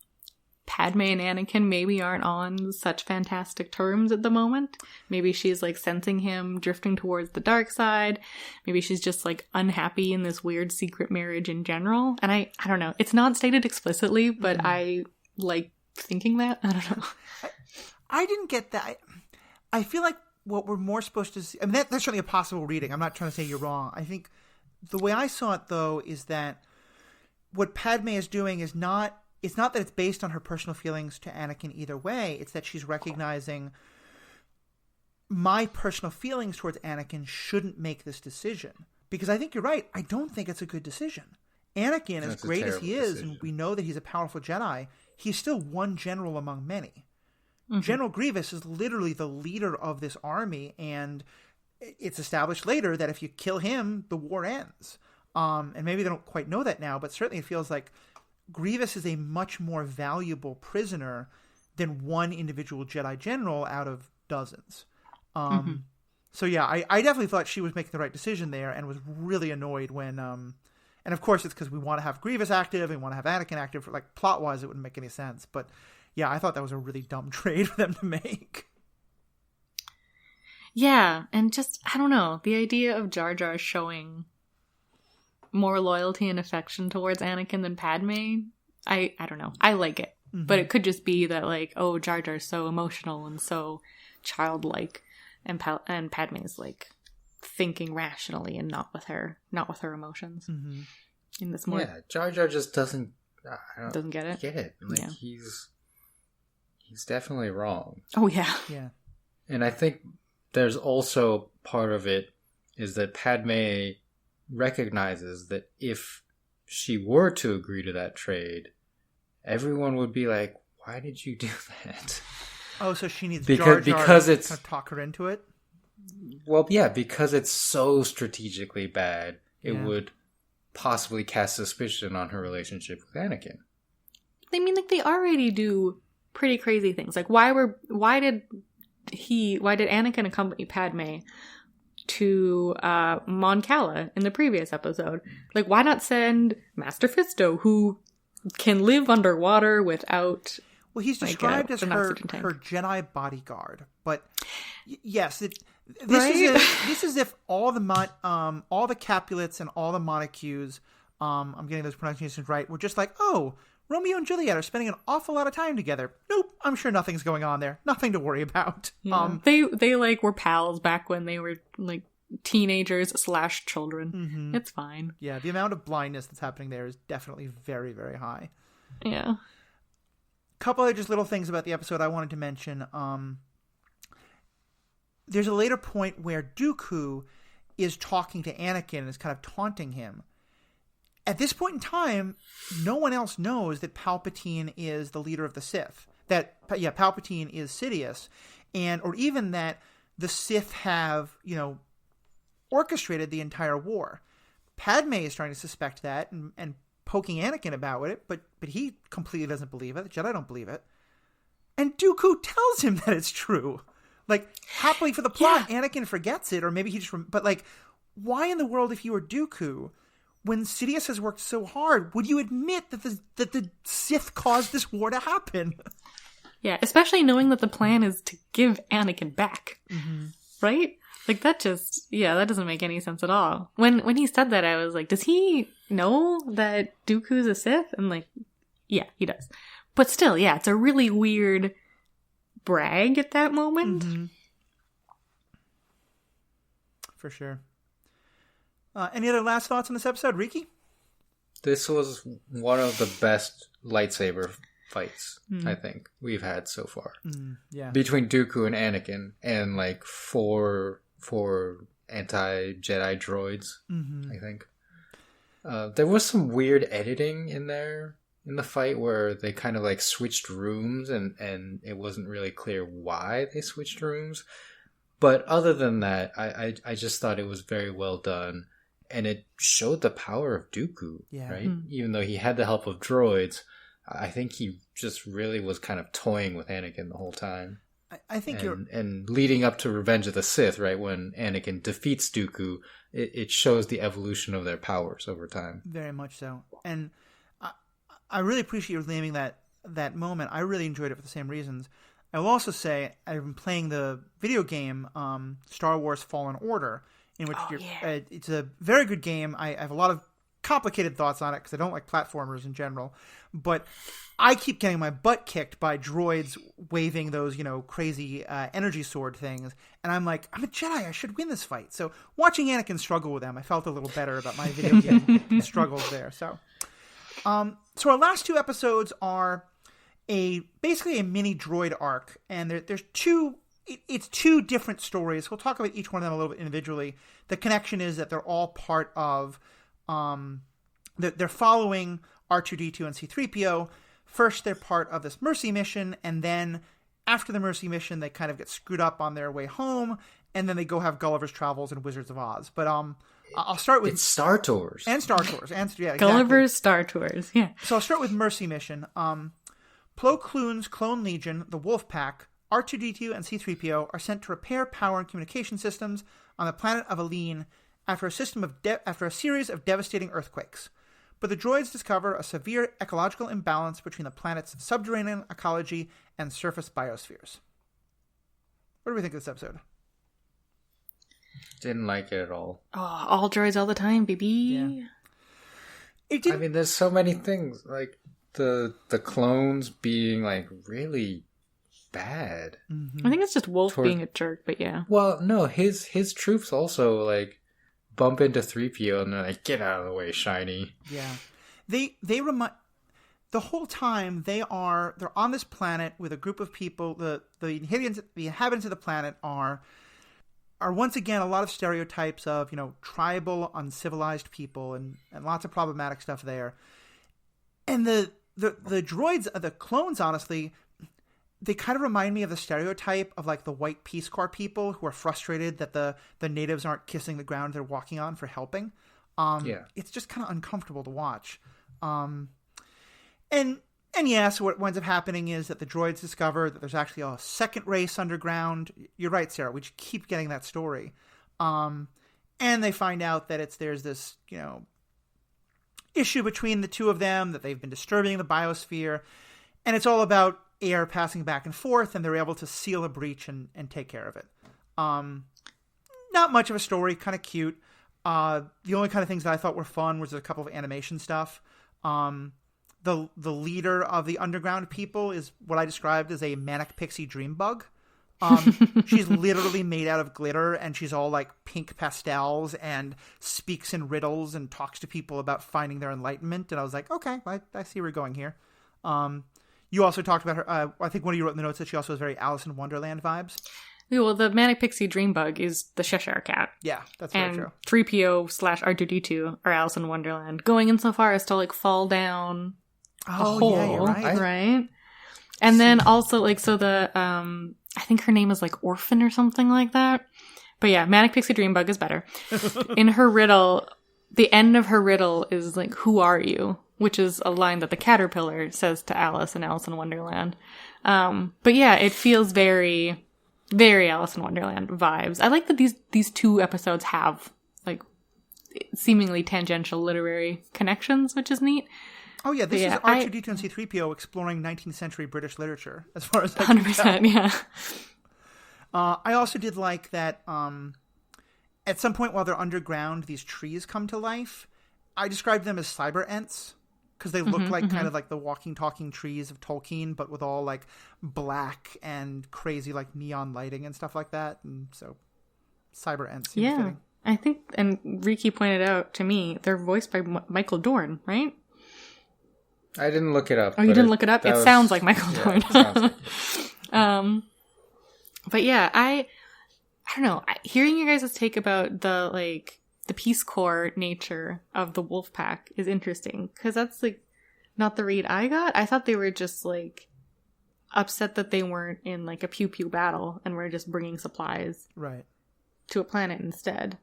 Padme and Anakin maybe aren't on such fantastic terms at the moment. Maybe she's, like, sensing him drifting towards the dark side. Maybe she's just, like, unhappy in this weird secret marriage in general. And I don't know. It's not stated explicitly, but I like thinking that. I don't know. I didn't get that. I feel like what we're more supposed to see, I mean, that's certainly a possible reading. I'm not trying to say you're wrong. I think the way I saw it, though, is that what Padme is doing is not, it's not that it's based on her personal feelings to Anakin either way. It's that she's recognizing my personal feelings towards Anakin shouldn't make this decision. Because I think you're right. I don't think it's a good decision. Anakin, as great as he is, and we know that he's a powerful Jedi, he's still one general among many. General Grievous is literally the leader of this army, and it's established later that if you kill him, the war ends. And maybe they don't quite know that now, but certainly it feels like Grievous is a much more valuable prisoner than one individual Jedi general out of dozens. So yeah, I definitely thought she was making the right decision there, and was really annoyed when... and of course it's because we want to have Grievous active, and we want to have Anakin active. For, like, plot-wise, it wouldn't make any sense. But yeah, I thought that was a really dumb trade for them to make. Yeah, and just, I don't know, the idea of Jar Jar showing more loyalty and affection towards Anakin than Padme, I don't know. I like it. But it could just be that, like, oh, Jar Jar's so emotional and so childlike, and Padme's, like, thinking rationally and not with her emotions. In this more, Jar Jar just doesn't get it. Like, he's definitely wrong. Oh yeah. And I think there's also part of it is that Padme recognizes that if she were to agree to that trade, everyone would be like, why did you do that? Oh, so she needs Jar Jar because it's to talk her into it? Well, yeah, because it's so strategically bad, it would possibly cast suspicion on her relationship with Anakin. I mean, like, they already do pretty crazy things. Like, why did Anakin accompany Padme to Mon Cala in the previous episode? Like, why not send Master Fisto, who can live underwater without... Well, he's described as her Jedi bodyguard, but yes, this is if all the Capulets and all the Montagues, I'm getting those pronunciations right, were just like, oh, Romeo and Juliet are spending an awful lot of time together. Nope, I'm sure nothing's going on there. Nothing to worry about. Yeah. They like were pals back when they were like teenagers / children. It's fine. Yeah, the amount of blindness that's happening there is definitely very, very high. Yeah. Couple of just little things about the episode I wanted to mention. There's a later point where Dooku is talking to Anakin and is kind of taunting him. At this point in time, no one else knows that Palpatine is the leader of the Sith. Palpatine is Sidious, or even that the Sith have, orchestrated the entire war. Padme is starting to suspect that, and poking Anakin about it, but he completely doesn't believe it. The Jedi don't believe it. And Dooku tells him that it's true. Like, happily for the plot, Anakin forgets it, or maybe he just... But, like, why in the world, if you were Dooku, when Sidious has worked so hard, would you admit that the Sith caused this war to happen? Yeah, especially knowing that the plan is to give Anakin back. Mm-hmm. Right? Like, that just... Yeah, that doesn't make any sense at all. When he said that, I was like, does he know that Dooku's a Sith? And, like, yeah, he does. But still, yeah, it's a really weird brag at that moment. Mm-hmm. For sure. Any other last thoughts on this episode, Riki? This was one of the best lightsaber fights, I think, we've had so far. Yeah. Between Dooku and Anakin, and like four anti-Jedi droids, I think. There was some weird editing in there in the fight where they kind of like switched rooms and it wasn't really clear why they switched rooms. But other than that, I just thought it was very well done. And it showed the power of Dooku, right? Even though he had the help of droids, I think he just really was kind of toying with Anakin the whole time. I think and leading up to Revenge of the Sith, right, when Anakin defeats Dooku, it shows the evolution of their powers over time. Very much so. And I really appreciate you naming that moment. I really enjoyed it for the same reasons. I will also say I've been playing the video game Star Wars Fallen Order, in which it's a very good game. I have a lot of complicated thoughts on it because I don't like platformers in general. But I keep getting my butt kicked by droids waving those, crazy energy sword things. And I'm like, I'm a Jedi. I should win this fight. So watching Anakin struggle with them, I felt a little better about my video game struggles there. So our last two episodes are basically a mini droid arc. And there's two... It's two different stories. We'll talk about each one of them a little bit individually. The connection is that they're all part of... they're following R2-D2 and C3PO. First, they're part of this Mercy mission, and then after the Mercy mission, they kind of get screwed up on their way home, and then they go have Gulliver's Travels and Wizards of Oz. But I'll start with... It's Star Tours. And Star Tours. Yeah, exactly. Gulliver's Star Tours, yeah. So I'll start with Mercy mission. Plo Koon's Clone Legion, the Wolf Pack, R2-D2 and C3PO are sent to repair power and communication systems on the planet of Aleen after a series of devastating earthquakes. But the droids discover a severe ecological imbalance between the planet's subterranean ecology and surface biospheres. What do we think of this episode? Didn't like it at all. Oh, all droids all the time, baby. Yeah. I mean, there's so many things. Like, the clones being, like, really... bad. I think it's just Wolf being a jerk, but yeah. Well, no, his troops also like bump into 3PO and they're like, get out of the way, Shiny. Yeah. They remind the whole time they're on this planet with a group of people. The inhabitants of the planet are once again a lot of stereotypes of, tribal, uncivilized people and lots of problematic stuff there. And the droids, the clones, honestly, they kind of remind me of the stereotype of like the white Peace Corps people who are frustrated that the natives aren't kissing the ground they're walking on for helping. It's just kind of uncomfortable to watch. And so what winds up happening is that the droids discover that there's actually a second race underground. You're right, Sarah. We just keep getting that story. And they find out that there's this, issue between the two of them, that they've been disturbing the biosphere. And it's all about air passing back and forth, and they're able to seal a breach and take care of it. Not much of a story, kind of cute. The only kind of things that I thought were fun was a couple of animation stuff. The leader of the underground people is what I described as a manic pixie dream bug. She's literally made out of glitter, and she's all like pink pastels and speaks in riddles and talks to people about finding their enlightenment. And I was like, okay, I see where we're going here. You also talked about her. I think one of you wrote in the notes that she also has very Alice in Wonderland vibes. Yeah, well, the Manic Pixie Dream Bug is the Cheshire Cat. Yeah, that's very true. 3PO/R2-D2 are Alice in Wonderland, going in so far as to like fall down a hole, yeah, you're right. Right? And then also like I think her name is like Orphan or something like that. But yeah, Manic Pixie Dream Bug is better. In her riddle, the end of her riddle is like, "Who are you?" which is a line that the caterpillar says to Alice in Alice in Wonderland. But yeah, it feels very, very Alice in Wonderland vibes. I like that these two episodes have like seemingly tangential literary connections, which is neat. Oh yeah, this is R2-D2 and C3PO exploring 19th century British literature, as far as I can 100%, tell. yeah. I also did like that at some point while they're underground, these trees come to life. I described them as cyber ents because they look like kind of like the walking, talking trees of Tolkien, but with all like black and crazy like neon lighting and stuff like that. And so cyber ents seems fitting. I think, and Riki pointed out to me, they're voiced by Michael Dorn, right? I didn't look it up. Oh, you didn't look it up? It sounds like Michael Dorn. Sounds like but yeah, I don't know. Hearing you guys' take about the Peace Corps nature of the wolf pack is interesting because that's like not the read I got. I thought they were just like upset that they weren't in like a pew-pew battle and were just bringing supplies to a planet instead.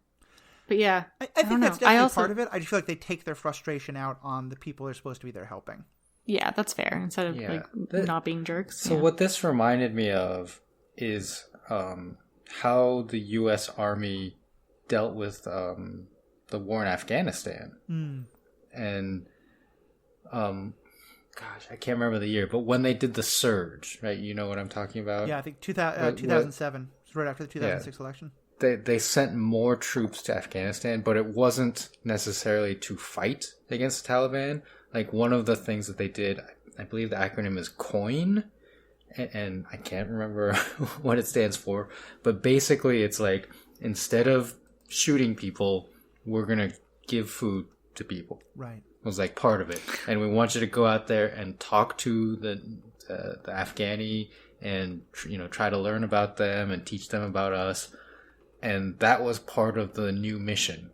But yeah, I think that's definitely part of it. I just feel like they take their frustration out on the people they're supposed to be there helping. Yeah, that's fair. Instead of not being jerks. So what this reminded me of is how the U.S. Army dealt with the war in Afghanistan. And gosh, I can't remember the year, but when they did the surge, right? You know what I'm talking about? Yeah, I think 2007. It's right after the 2006 election. They sent more troops to Afghanistan, but it wasn't necessarily to fight against the Taliban. Like one of the things that they did, I believe the acronym is COIN, and I can't remember what it stands for, but basically it's like instead of shooting people, we're going to give food to people. Right. It was like part of it. And we want you to go out there and talk to the Afghani and, try to learn about them and teach them about us. And that was part of the new mission.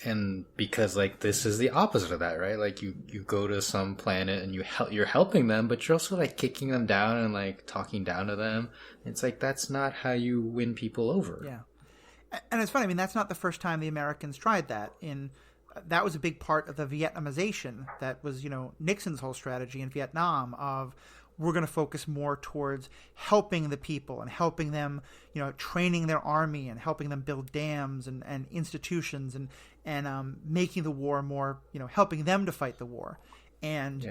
And because like this is the opposite of that, right? Like you go to some planet and you're helping them, but you're also like kicking them down and like talking down to them. It's like that's not how you win people over. Yeah. And it's funny, I mean, that's not the first time the Americans tried that. That was a big part of the Vietnamization. That was, Nixon's whole strategy in Vietnam of we're going to focus more towards helping the people and helping them, training their army and helping them build dams and institutions and making the war more, helping them to fight the war. And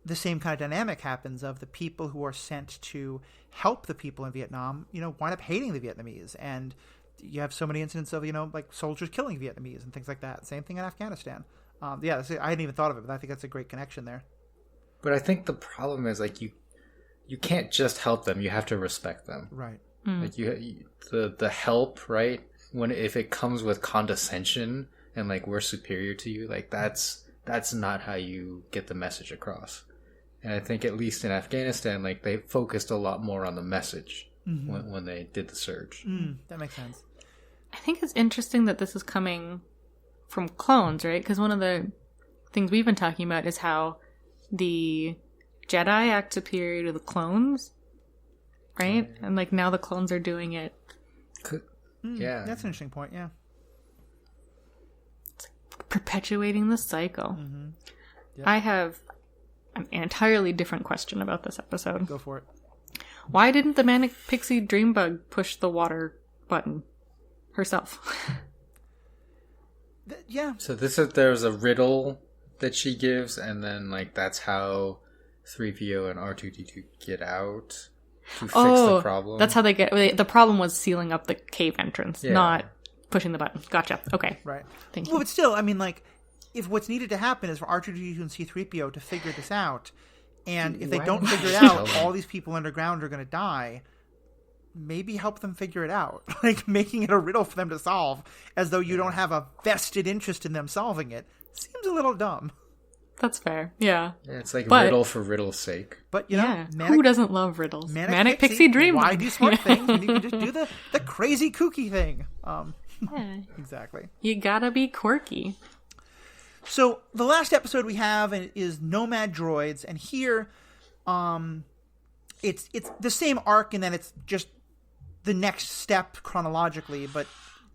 the same kind of dynamic happens of the people who are sent to help the people in Vietnam, wind up hating the Vietnamese. And you have so many incidents of, like soldiers killing Vietnamese and things like that. Same thing in Afghanistan. I hadn't even thought of it, but I think that's a great connection there. But I think the problem is like you can't just help them. You have to respect them. Right. Like the help, right? If it comes with condescension and like we're superior to you, like that's not how you get the message across. And I think at least in Afghanistan, like they focused a lot more on the message when they did the surge. That makes sense. I think it's interesting that this is coming from clones, right? Because one of the things we've been talking about is how the Jedi act superior to the clones, right? And like now the clones are doing it. Yeah. That's an interesting point, yeah. It's like perpetuating the cycle. Yep. I have an entirely different question about this episode. Go for it. Why didn't the Manic Pixie Dreambug push the water button herself? Yeah. So there's a riddle that she gives, and then like that's how 3PO and R2-D2 get out to fix the problem. That's how they get. The problem was sealing up the cave entrance, not pushing the button. Gotcha. Okay. Right. Thank you. Well, but still, I mean, like, if what's needed to happen is for R2-D2 and C3PO to figure this out, and if they don't figure it out, all these people underground are going to die. Maybe help them figure it out. Like, making it a riddle for them to solve, as though you don't have a vested interest in them solving it, seems a little dumb. That's fair. Yeah. It's like riddle for riddle's sake. But, you know, who doesn't love riddles? Manic Pixie Dream. Why do smart things when you can just do the crazy kooky thing? Exactly. You gotta be quirky. So the last episode we have is Nomad Droids, and here, it's the same arc, and then it's just the next step chronologically, but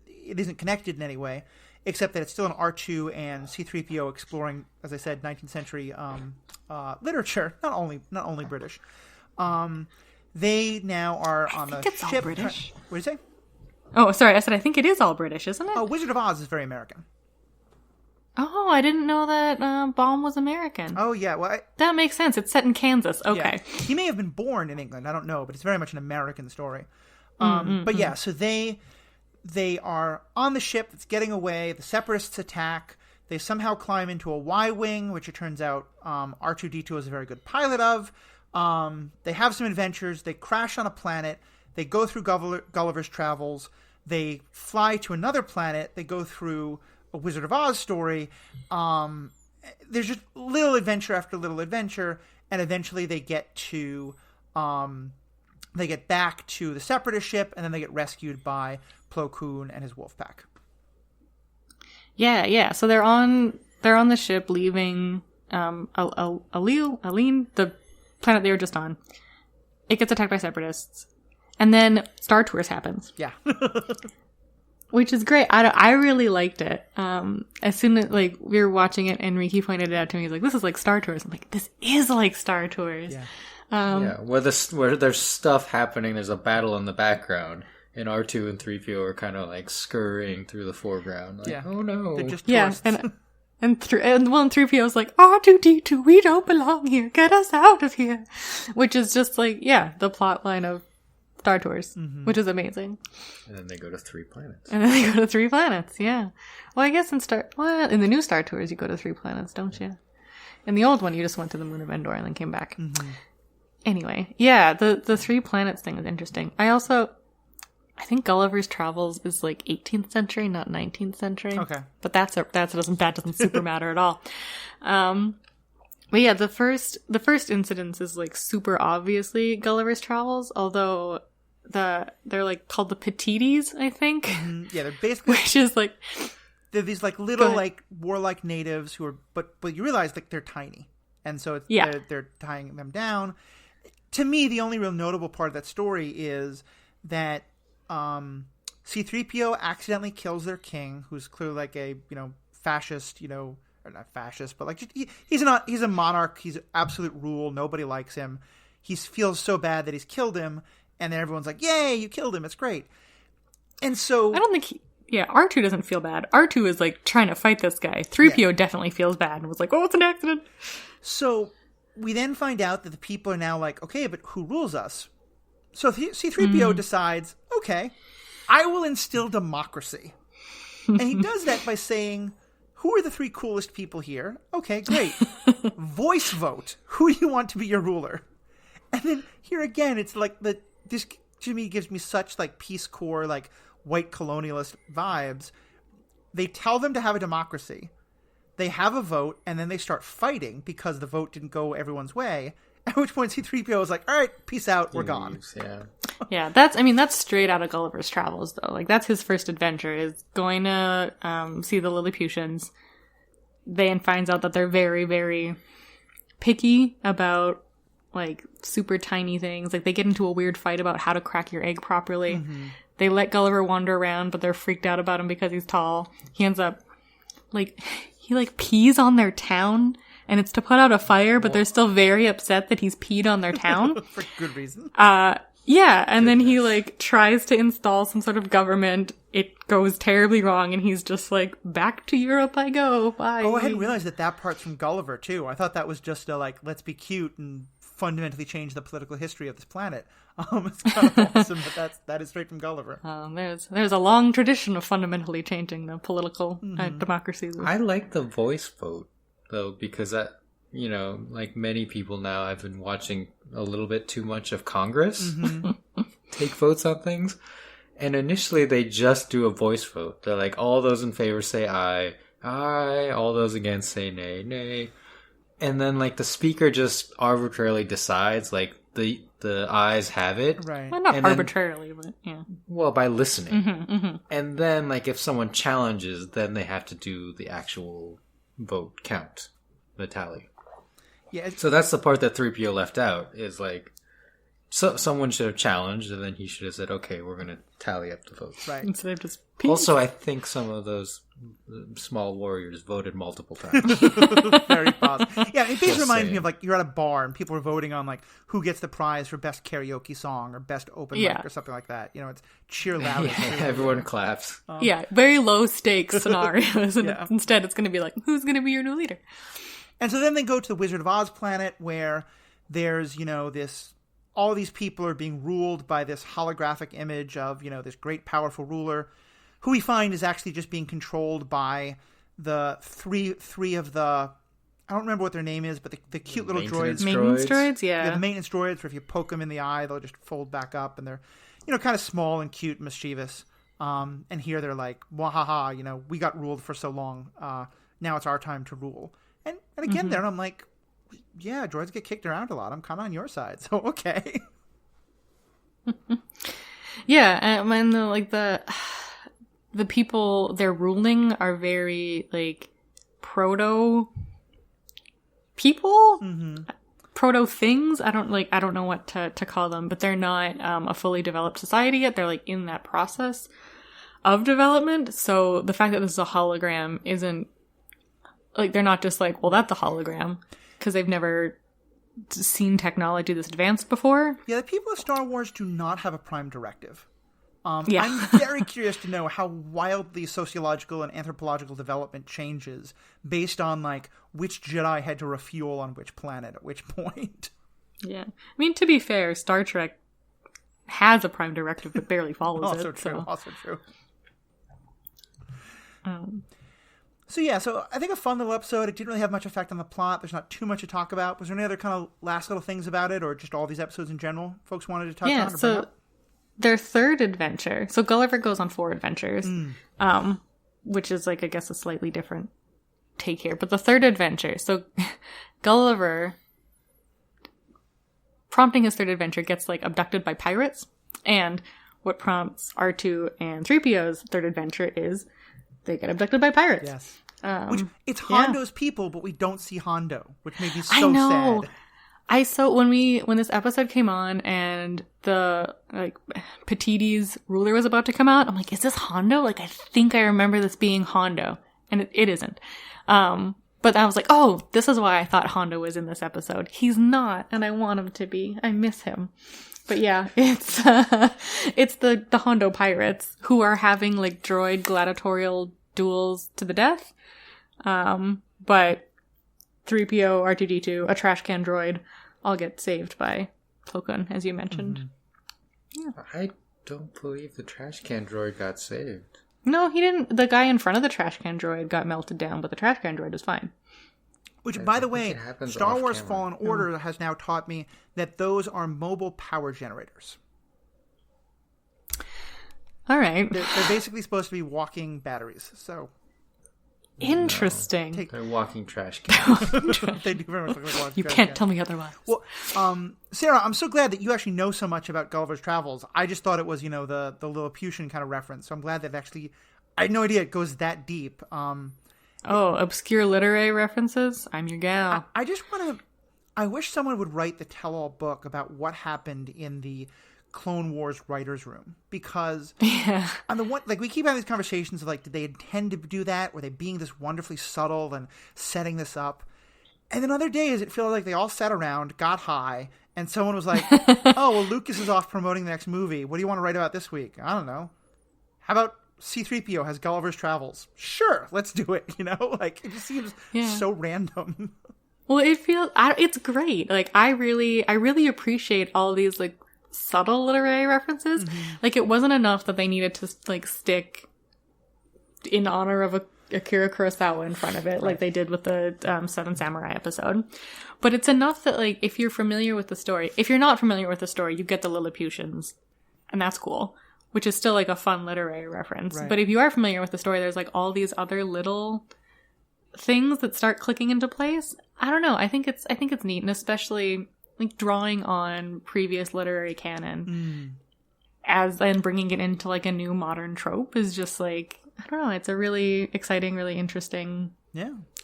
it isn't connected in any way. except that it's still an R2 and C3PO exploring, as I said, 19th century literature, not only British. They now are on the it's ship. All British. What did you say? Oh, sorry. I said I think it is all British, isn't it? Wizard of Oz is very American. Oh, I didn't know that Baum was American. Oh, yeah. Well, that makes sense. It's set in Kansas. Okay. Yeah. He may have been born in England. I don't know, but it's very much an American story. But yeah, so they are on the ship that's getting away. The Separatists attack. They somehow climb into a Y-wing, which it turns out R2-D2 is a very good pilot of. They have some adventures. They crash on a planet. They go through Gulliver's Travels. They fly to another planet. They go through a Wizard of Oz story. There's just little adventure after little adventure, and eventually they get back to the Separatist ship, and then they get rescued by Plo Koon and his wolf pack. Yeah. So they're on the ship leaving Aline, the planet they were just on. It gets attacked by Separatists, and then Star Tours happens. Yeah. Which is great. I really liked it. As soon as we were watching it and Riki pointed it out to me, he's like, "This is like Star Tours." I'm like, "This is like Star Tours." Yeah. Where there's stuff happening, there's a battle in the background, and R2 and 3PO are kind of like scurrying through the foreground. Like, oh no, they're just tourists. and 3PO's like, R2-D2, we don't belong here. Get us out of here. Which is just like, the plot line of Star Tours, which is amazing. And then they go to 3 planets. Yeah. Well, I guess in the new Star Tours, you go to 3 planets, don't you? In the old one, you just went to the moon of Endor and then came back. Anyway, the 3 planets thing is interesting. I think Gulliver's Travels is like 18th century, not 19th century. Okay. But that doesn't super matter at all. But yeah, the first incident is like super obviously Gulliver's Travels, although they're like called the Petites, I think. Yeah, they're basically which is like they're these like little like warlike natives who are but you realize like they're tiny, and so they're tying them down. To me, the only real notable part of that story is that C3PO accidentally kills their king, who's clearly like a fascist, or not fascist, but like he's a monarch. He's absolute rule. Nobody likes him. He feels so bad that he's killed him, and then everyone's like, "Yay, you killed him! It's great." And so I don't think R2 doesn't feel bad. R2 is like trying to fight this guy. 3PO definitely feels bad and was like, "Oh, it's an accident." So we then find out that the people are now like, "Okay, but who rules us?" So C3PO decides, "Okay, I will instill democracy," and he does that by saying, "Who are the 3 coolest people here? Okay, great. Voice vote. Who do you want to be your ruler?" And then here again, it's like this to me gives me such like Peace Corps, like white colonialist vibes. They tell them to have a democracy. They have a vote, and then they start fighting because the vote didn't go everyone's way. At which point C3PO is like, "All right, peace out, we're gone." Yeah, that's straight out of Gulliver's Travels, though. Like, that's his first adventure, is going to see the Lilliputians. Then finds out that they're very, very picky about, like, super tiny things. Like, they get into a weird fight about how to crack your egg properly. They let Gulliver wander around, but they're freaked out about him because he's tall. He ends up, like, he pees on their town. And it's to put out a fire, but they're still very upset that he's peed on their town. For good reason. And then he, tries to install some sort of government. It goes terribly wrong, and he's just like, "Back to Europe I go, bye." Oh, I hadn't realized that part's from Gulliver, too. I thought that was just a, let's be cute and fundamentally change the political history of this planet. It's kind of awesome, but that is straight from Gulliver. There's a long tradition of fundamentally changing the political democracies. I like the voice vote, though, because that, like many people now, I've been watching a little bit too much of Congress take votes on things. And initially they just do a voice vote. They're like, all those in favor say aye, aye, all those against say nay, nay. And then the speaker just arbitrarily decides, the ayes have it. Right. Well, not arbitrarily, but yeah. Well, by listening. And then if someone challenges, then they have to do the actual vote count, the tally. Yeah. So that's the part that 3PO left out, is someone should have challenged, and then he should have said, "Okay, we're going to tally up the votes." Right. Instead of just Also, I think some of those small warriors voted multiple times. Very positive. Yeah, it basically reminds me of like you're at a bar and people are voting on like who gets the prize for best karaoke song or best open mic or something like that. You know, it's cheer loud. Everyone claps. Very low stakes scenarios, and instead it's going to be like, who's going to be your new leader? And so then they go to the Wizard of Oz planet where there's all these people are being ruled by this holographic image of this great powerful ruler, who we find is actually just being controlled by the three of the, I don't remember what their name is, but the cute little droids. Maintenance droids, yeah. The maintenance droids, where if you poke them in the eye, they'll just fold back up, and they're, kind of small and cute and mischievous. And here they're like, wahaha, we got ruled for so long. Now it's our time to rule. And again, there, I'm like, yeah, droids get kicked around a lot. I'm kind of on your side, so okay. Yeah, and when the people they're ruling are very like proto people, proto things. I don't know what to call them, but they're not a fully developed society yet. They're like in that process of development. So the fact that this is a hologram isn't like they're not just like, well, that's a hologram, because they've never seen technology this advanced before. Yeah, the people of Star Wars do not have a prime directive. I'm very curious to know how wildly sociological and anthropological development changes based on like which Jedi had to refuel on which planet at which point. Yeah. I mean, to be fair, Star Trek has a prime directive but barely follows Also it. true. So. Also true. So I think a fun little episode. It didn't really have much effect on the plot. There's not too much to talk about. Was there any other kind of last little things about it, or just all these episodes in general folks wanted to touch on? Or bring up? Their third adventure. So Gulliver goes on 4 adventures, which is like, I guess, a slightly different take here. But the third adventure. So Gulliver, prompting his third adventure, gets like abducted by pirates. And what prompts R2 and 3PO's third adventure is they get abducted by pirates. Yes. Which it's Hondo's people, but we don't see Hondo, which made me so sad. When this episode came on and the like Petiti's ruler was about to come out, I'm like, is this Hondo? Like, I think I remember this being Hondo, and it isn't. But I was like, oh, this is why I thought Hondo was in this episode. He's not, and I want him to be. I miss him. But yeah, it's the Hondo pirates who are having like droid gladiatorial duels to the death. But 3PO, R2-D2, a trash can droid, all get saved by Plo Koon, as you mentioned. Yeah. I don't believe the trash can droid got saved. No, he didn't. The guy in front of the trash can droid got melted down, but the trash can droid was fine. Which, by the way, Star Wars Fallen Order has now taught me that those are mobile power generators. All right. They're basically supposed to be walking batteries, so... Interesting. No, they're walking trash cans. They do very much look like walking You trash can't cans. tell me otherwise. Well, Sarah, I'm so glad that you actually know so much about Gulliver's Travels. I just thought it was, the Lilliputian kind of reference. So I'm glad that actually, I had no idea it goes that deep. Obscure literary references? I'm your gal. I just want to, I wish someone would write the tell-all book about what happened in the Clone Wars writer's room, because on the one, like, we keep having these conversations of like, did they intend to do that? Were they being this wonderfully subtle and setting this up? And then other days it feels like they all sat around, got high, and someone was like, oh, well, Lucas is off promoting the next movie. What do you want to write about this week? I don't know. How about C3PO has Gulliver's Travels? Sure, let's do it. Like, it just seems so random. Well, it's great. Like, I really appreciate all these like subtle literary references. Like, it wasn't enough that they needed to like stick in honor of Akira Kurosawa in front of it, like they did with the Seven Samurai episode. But it's enough that like, if you're familiar with the story, if you're not familiar with the story, you get the Lilliputians, and that's cool, which is still like a fun literary reference. Right. But if you are familiar with the story, there's like all these other little things that start clicking into place. I don't know. I think it's neat, and especially like drawing on previous literary canon and bringing it into like a new modern trope is just like, I don't know. It's a really exciting, really interesting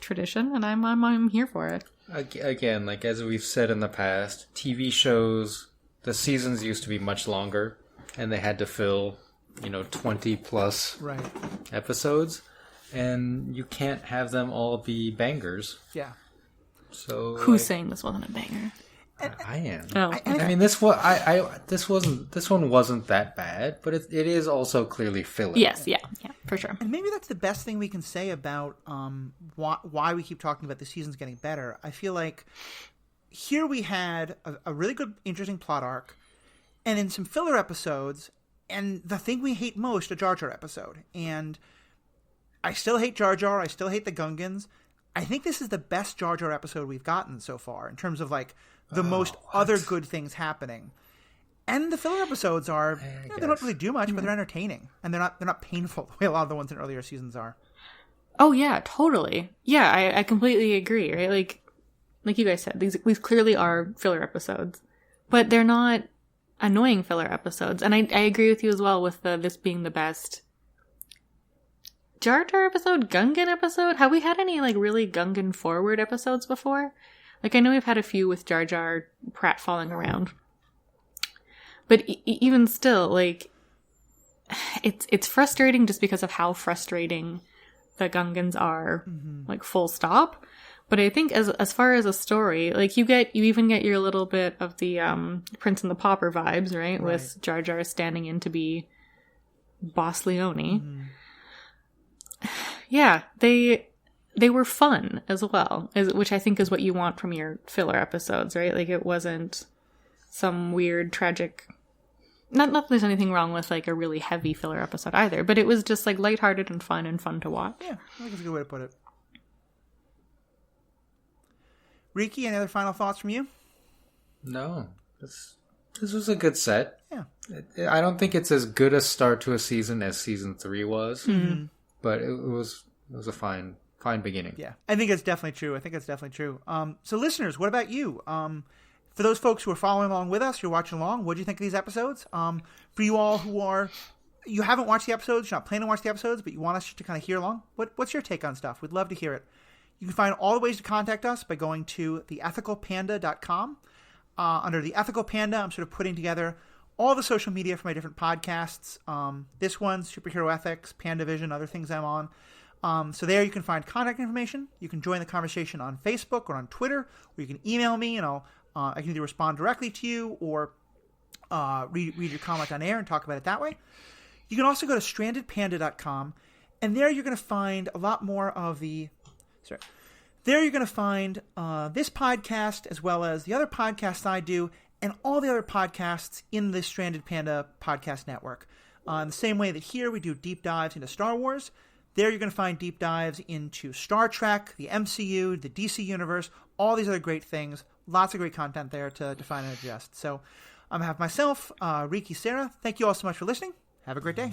tradition, and I'm here for it. Again, like as we've said in the past, TV shows the seasons used to be much longer, and they had to fill, 20 plus episodes, and you can't have them all be bangers. Yeah. So who's saying this wasn't a banger? I am. Oh, I mean, this one wasn't that bad, but it is also clearly filler. Yes, yeah, for sure. And maybe that's the best thing we can say about why we keep talking about the seasons getting better. I feel like here we had a really good, interesting plot arc, and in some filler episodes, and the thing we hate most, a Jar Jar episode. And I still hate Jar Jar. I still hate the Gungans. I think this is the best Jar Jar episode we've gotten so far in terms of like the most other good things happening. And the filler episodes are they don't really do much, but they're entertaining, and they're not painful the way a lot of the ones in earlier seasons are. Oh yeah, totally. Yeah, I completely agree. Right, like you guys said, these clearly are filler episodes, but they're not annoying filler episodes. And I agree with you as well with this being the best Jar Jar episode, Gungan episode. Have we had any like really Gungan forward episodes before? Like, I know we've had a few with Jar Jar Pratt falling around. But even still, like, it's frustrating just because of how frustrating the Gungans are, like, full stop. But I think as far as a story, like, you even get your little bit of the Prince and the Pauper vibes, right? With Jar Jar standing in to be Boss Leone. Yeah, they were fun as well, which I think is what you want from your filler episodes, right? Like, it wasn't some weird, tragic... Not that there's anything wrong with, like, a really heavy filler episode either, but it was just, like, lighthearted and fun to watch. Yeah, I think that's a good way to put it. Riki, any other final thoughts from you? No. This was a good set. Yeah. I don't think it's as good a start to a season as Season 3 was, but it was a fine beginning. Yeah, I think it's definitely true. So listeners, what about you? For those folks who are following along with us, you're watching along, what do you think of these episodes? For you all you haven't watched the episodes, you're not planning to watch the episodes, but you want us to kind of hear along, what's your take on stuff? We'd love to hear it. You can find all the ways to contact us by going to theethicalpanda.com. Under The Ethical Panda, I'm sort of putting together all the social media for my different podcasts. This one, Superhero Ethics, PandaVision, other things I'm on. So there you can find contact information. You can join the conversation on Facebook or on Twitter, or you can email me, and I can either respond directly to you or read your comment on air and talk about it that way. You can also go to strandedpanda.com, and there you're going to find a lot more of There you're going to find this podcast as well as the other podcasts I do and all the other podcasts in the Stranded Panda podcast network. In the same way that here we do deep dives into Star Wars, there you're going to find deep dives into Star Trek, the MCU, the DC Universe, all these other great things. Lots of great content there to define and adjust. So on behalf of myself, Riki, Sarah, thank you all so much for listening. Have a great day.